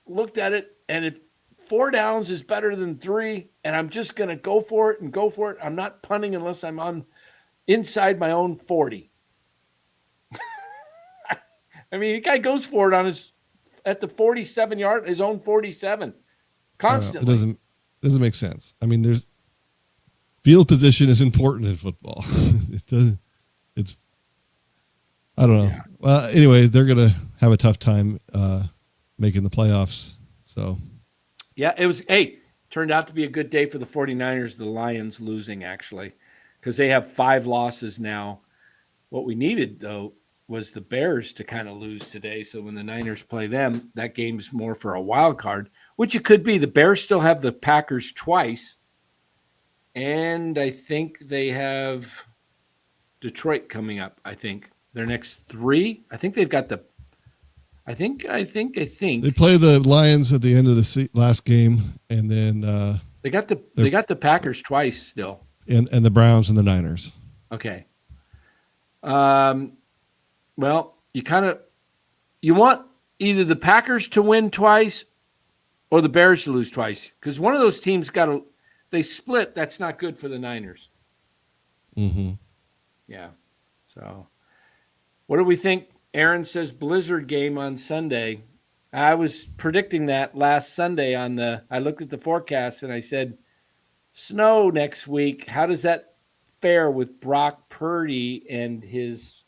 looked at it and if 4 downs is better than 3 and I'm just going to go for it and go for it. I'm not punting unless I'm on inside my own 40. I mean, the guy goes for it at the 47 yard, his own 47. Constantly. It doesn't make sense. I mean, there's field position is important in football. It doesn't. It's. I don't know. Yeah. Well, anyway, they're gonna have a tough time making the playoffs. So. Yeah, it was. Turned out to be a good day for the 49ers. The Lions losing actually, because they have 5 losses now. What we needed though was the Bears to kind of lose today. So when the Niners play them, that game's more for a wild card. Which it could be. The Bears still have the Packers twice. And I think they have Detroit coming up, I think. Their next 3. I think they've got the – I think. They play the Lions at the end of the last game, and then they got the Packers twice still. And the Browns and the Niners. Okay. Well, you want either the Packers to win twice or the Bears to lose twice, because one of those teams they split. That's not good for the Niners. Mm-hmm. Yeah. So, what do we think? Aaron says blizzard game on Sunday. I was predicting that last Sunday I looked at the forecast and I said, snow next week. How does that fare with Brock Purdy and his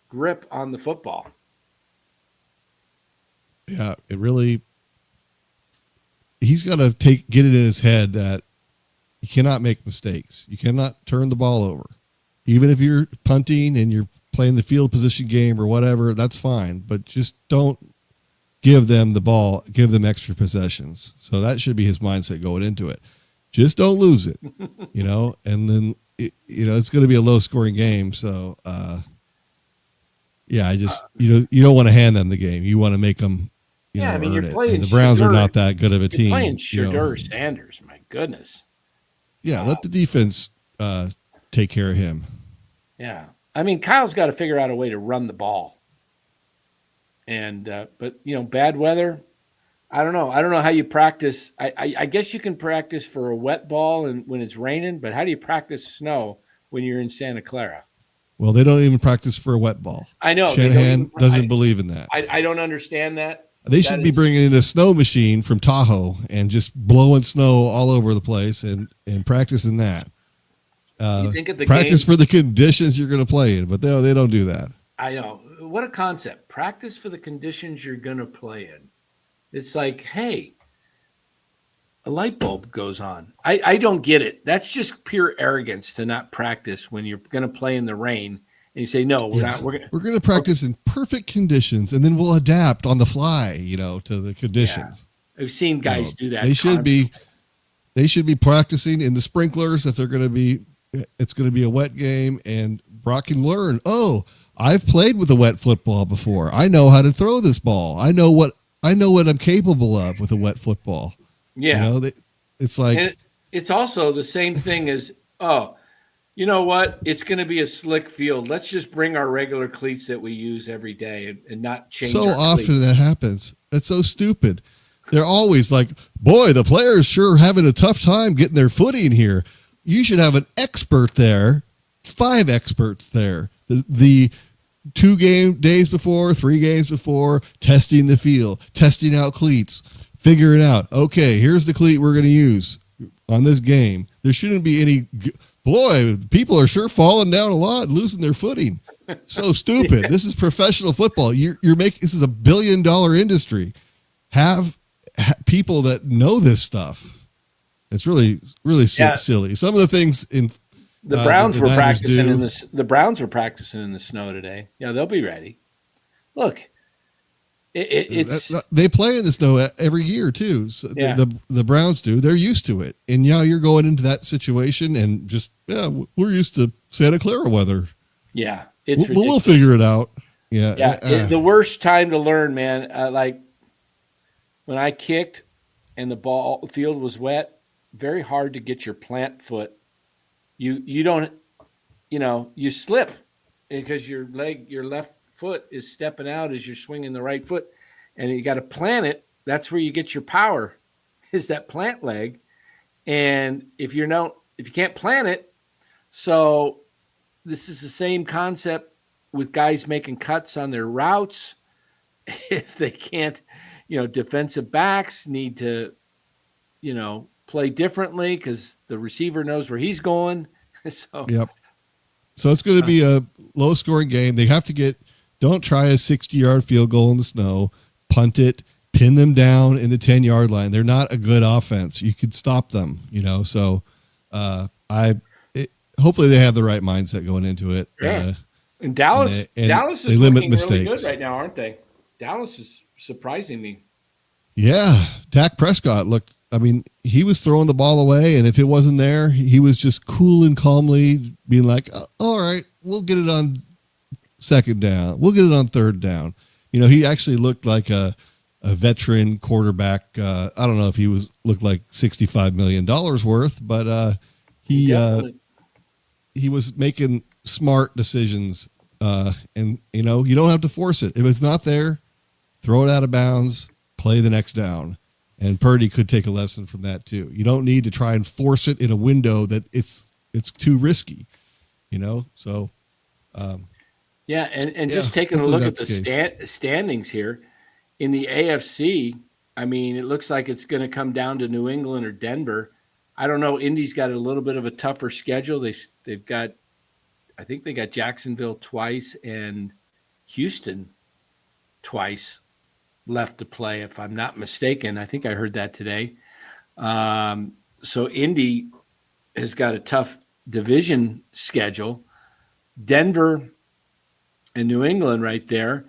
grip on the football? Yeah, it really. He's got to get it in his head that you cannot make mistakes. You cannot turn the ball over. Even if you're punting and you're playing the field position game or whatever, that's fine. But just don't give them the ball, give them extra possessions. So that should be his mindset going into it. Just don't lose it, and then, it's going to be a low scoring game. So, you don't want to hand them the game. You want to make them, you're playing. And the Browns are not that good of a team. Playing Shedeur Sanders, my goodness. Yeah, let the defense take care of him. Yeah, I mean, Kyle's got to figure out a way to run the ball. And but bad weather. I don't know. I don't know how you practice. I guess you can practice for a wet ball and when it's raining, but how do you practice snow when you're in Santa Clara? Well, they don't even practice for a wet ball. I know. Shanahan doesn't believe in that. I don't understand that. They should be bringing in a snow machine from Tahoe and just blowing snow all over the place and practicing that. You think of the practice game, for the conditions you're going to play in, but they don't do that. I know. What a concept. Practice for the conditions you're going to play in. It's like, hey, a light bulb goes on. I don't get it. That's just pure arrogance to not practice when you're going to play in the rain. And you say, no, we're not. We're going to practice in perfect conditions, and then we'll adapt on the fly, to the conditions. Yeah. I've seen guys do that. They should be practicing in the sprinklers if it's going to be a wet game, and Brock can learn. Oh, I've played with a wet football before. I know how to throw this ball. I know what I'm capable of with a wet football. Yeah. It's like, and it's also the same thing as, oh, you know what? It's going to be a slick field. Let's just bring our regular cleats that we use every day and not change. So our often cleats. that happens. That's so stupid. They're always like, boy, the players sure having a tough time getting their footing here. You should have an expert there, 5 experts there. The 2 days before, 3 games before, testing the field, testing out cleats, figuring out, okay, here's the cleat we're going to use on this game. There shouldn't be any, boy, people are sure falling down a lot, losing their footing. So stupid. Yeah. This is professional football. This is $1 billion industry. Have people that know this stuff. It's really, really silly. Some of the things in the Browns were practicing in this. The Browns were practicing in the snow today. Yeah, they'll be ready. Look, it's they play in the snow every year too. So yeah. the Browns do. They're used to it, and now you're going into that situation, and just we're used to Santa Clara weather. Yeah, it's we'll figure it out. Yeah. Yeah, the worst time to learn, man. Like when I kicked and the field was wet, very hard to get your plant foot. You don't, you slip because your left foot is stepping out as you're swinging the right foot, and you got to plant it. That's where you get your power, is that plant leg. And if you can't plant it, so this is the same concept with guys making cuts on their routes. If they can't, defensive backs need to, play differently because the receiver knows where he's going. So, Yep. So it's going to be a low scoring game. They have to don't try a 60-yard field goal in the snow, punt it, pin them down in the 10-yard line. They're not a good offense. You could stop them, so hopefully they have the right mindset going into it. Yeah. And Dallas Dallas is looking really good right now, aren't they? Dallas is surprising me. Yeah. Dak Prescott he was throwing the ball away, and if it wasn't there, he was just cool and calmly being like, all right, we'll get it on second down. We'll get it on third down. He actually looked like a veteran quarterback. I don't know if he looked like $65 million worth, but he was making smart decisions. And you don't have to force it. If it's not there, throw it out of bounds, play the next down. And Purdy could take a lesson from that too. You don't need to try and force it in a window that it's too risky, So, just taking a look at the standings here in the AFC. I mean, it looks like it's going to come down to New England or Denver. I don't know. Indy's got a little bit of a tougher schedule. They've got, I think they got Jacksonville twice and Houston twice left to play, if I'm not mistaken. I think I heard that today. So Indy has got a tough division schedule. Denver and New England right there.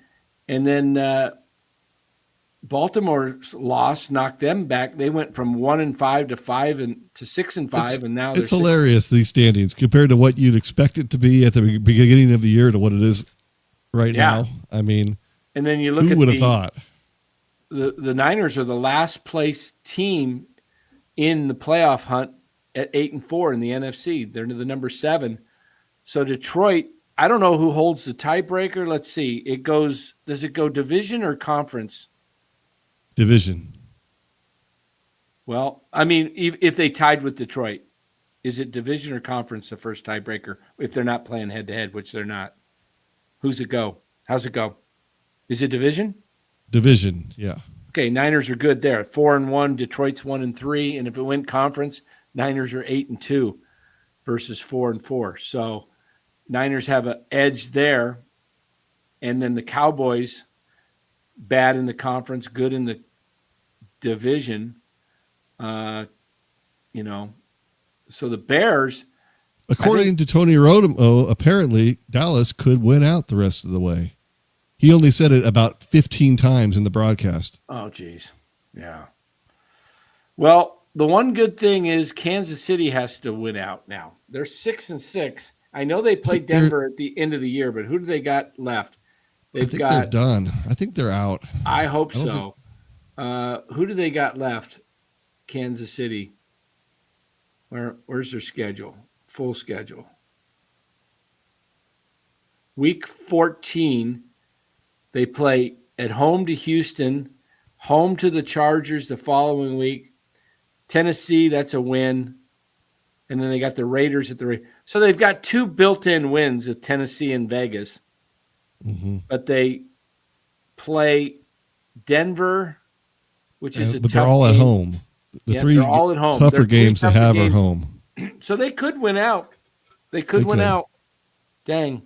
And then Baltimore's loss knocked them back. They went from 1-5 to 6-5, and now it's hilarious, these standings compared to what you'd expect it to be at the beginning of the year to what it is right now. I mean, and then you look who at would have thought? The Niners are the last place team in the playoff hunt at 8-4 in the NFC. They're the number 7. So Detroit, I don't know who holds the tiebreaker. Let's see. Does it go division or conference? Division. Well, I mean, if they tied with Detroit, is it division or conference, the first tiebreaker, if they're not playing head-to-head, which they're not? Who's it go? How's it go? Is it division? Division, yeah. Okay, Niners are good there. 4-1, Detroit's 1-3, and if it went conference, Niners are 8-2 versus 4-4. So Niners have an edge there, and then the Cowboys, bad in the conference, good in the division. So the Bears, according to Tony Romo, apparently Dallas could win out the rest of the way. He only said it about 15 times in the broadcast. Oh, geez. Yeah. Well, the one good thing is Kansas City has to win out now. They're 6-6. I know they played Denver at the end of the year, but who do they got left? They're done. I think they're out. I hope so. Who do they got left? Kansas City. Where's their schedule? Full schedule. Week 14, they play at home to Houston, home to the Chargers the following week. Tennessee, that's a win. And then they got the Raiders at the so they've got 2 built-in wins at Tennessee and Vegas. Mm-hmm. But they play Denver, which is a tough they're all game. At home. They're all at home. Tougher games to have are home. So they could win out. They could win out. Dang.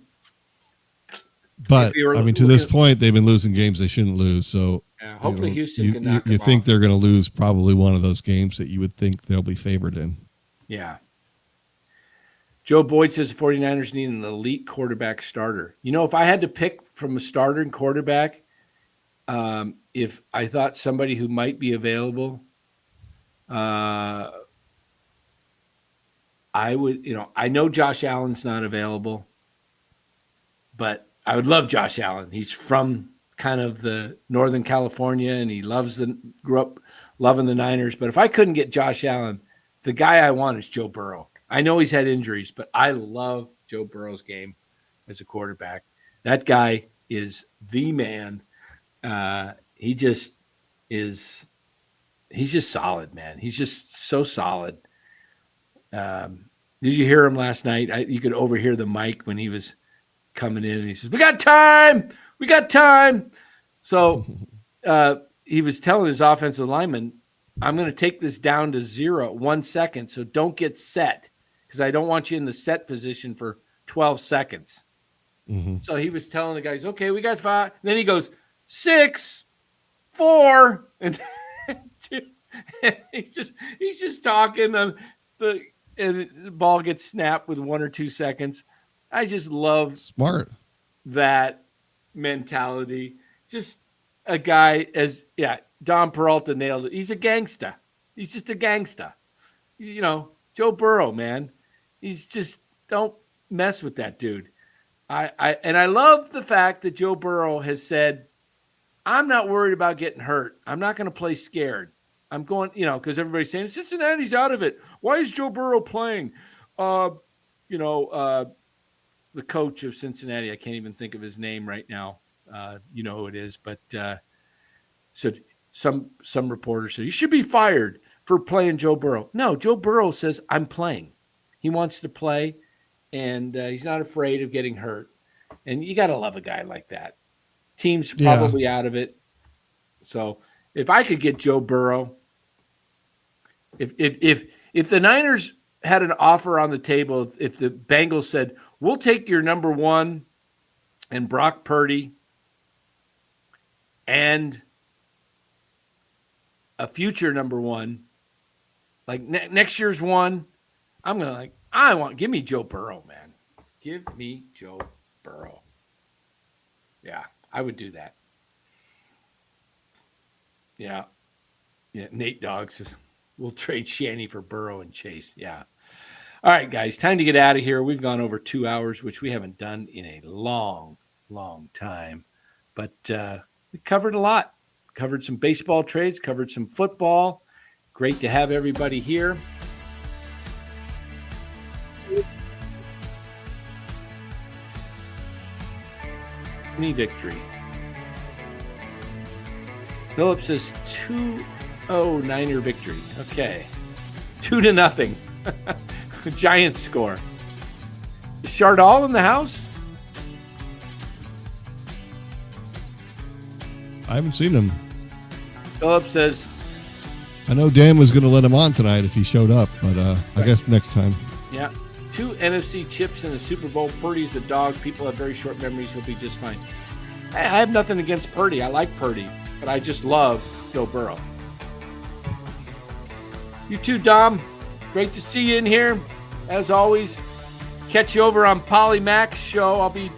But to this point, they've been losing games they shouldn't lose. So hopefully Houston can knock them You think off. they're going to lose probably one of those games that you would think they'll be favored in. Yeah. Joe Boyd says the 49ers need an elite quarterback starter. If I had to pick from a starter and quarterback, if I thought somebody who might be available, I would, I know Josh Allen's not available, but I would love Josh Allen. He's from kind of the Northern California, and he grew up loving the Niners. But if I couldn't get Josh Allen, the guy I want is Joe Burrow. I know he's had injuries, but I love Joe Burrow's game as a quarterback. That guy is the man. He's just solid, man. He's just so solid. Did you hear him last night? You could overhear the mic when he was coming in, and he says, "We got time. We got time." So he was telling his offensive lineman, "I'm going to take this down to 1 second. So don't get set, because I don't want you in the set position for 12 seconds. Mm-hmm. So he was telling the guys, "Okay, we got 5." And then he goes, 6, 4, and he's just talking. And the ball gets snapped with 1 or 2 seconds. I just love smart that mentality. Just a guy Don Peralta nailed it. He's a gangster. He's just a gangster. You know, Joe Burrow, man. He's just, don't mess with that dude. I love the fact that Joe Burrow has said, "I'm not worried about getting hurt. I'm not going to play scared. I'm going," because everybody's saying Cincinnati's out of it. Why is Joe Burrow playing? The coach of Cincinnati, I can't even think of his name right now. You know who it is, but so some reporters said, "You should be fired for playing Joe Burrow." No, Joe Burrow says, "I'm playing." He wants to play, and he's not afraid of getting hurt. And you got to love a guy like that. Team's probably out of it. So if I could get Joe Burrow, if the Niners had an offer on the table, if the Bengals said, "We'll take your number 1 and Brock Purdy and a future number 1, like next year's 1, I'm going to give me Joe Burrow, man. Give me Joe Burrow. Yeah, I would do that. Yeah. Nate Dogg says, "We'll trade Shanny for Burrow and Chase." Yeah. All right, guys, time to get out of here. We've gone over 2 hours, which we haven't done in a long, long time. But we covered a lot. Covered some baseball trades, covered some football. Great to have everybody here. Any victory. Philip says 2-0 Niner victory. Okay. 2-0. Giants score. Is Chardall in the house? I haven't seen him. Philip says, I know Dan was going to let him on tonight if he showed up, but I guess next time. Yeah. 2 NFC chips in the Super Bowl. Purdy's a dog. People have very short memories. He'll be just fine. I have nothing against Purdy. I like Purdy, but I just love Joe Burrow. You too, Dom. Great to see you in here. As always, catch you over on Polly Mac's show. I'll be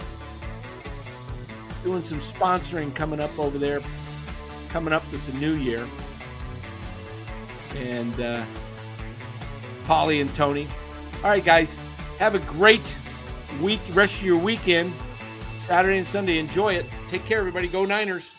doing some sponsoring coming up over there, coming up with the new year. And Polly and Tony. All right, guys, have a great week, rest of your weekend, Saturday and Sunday. Enjoy it. Take care, everybody. Go Niners.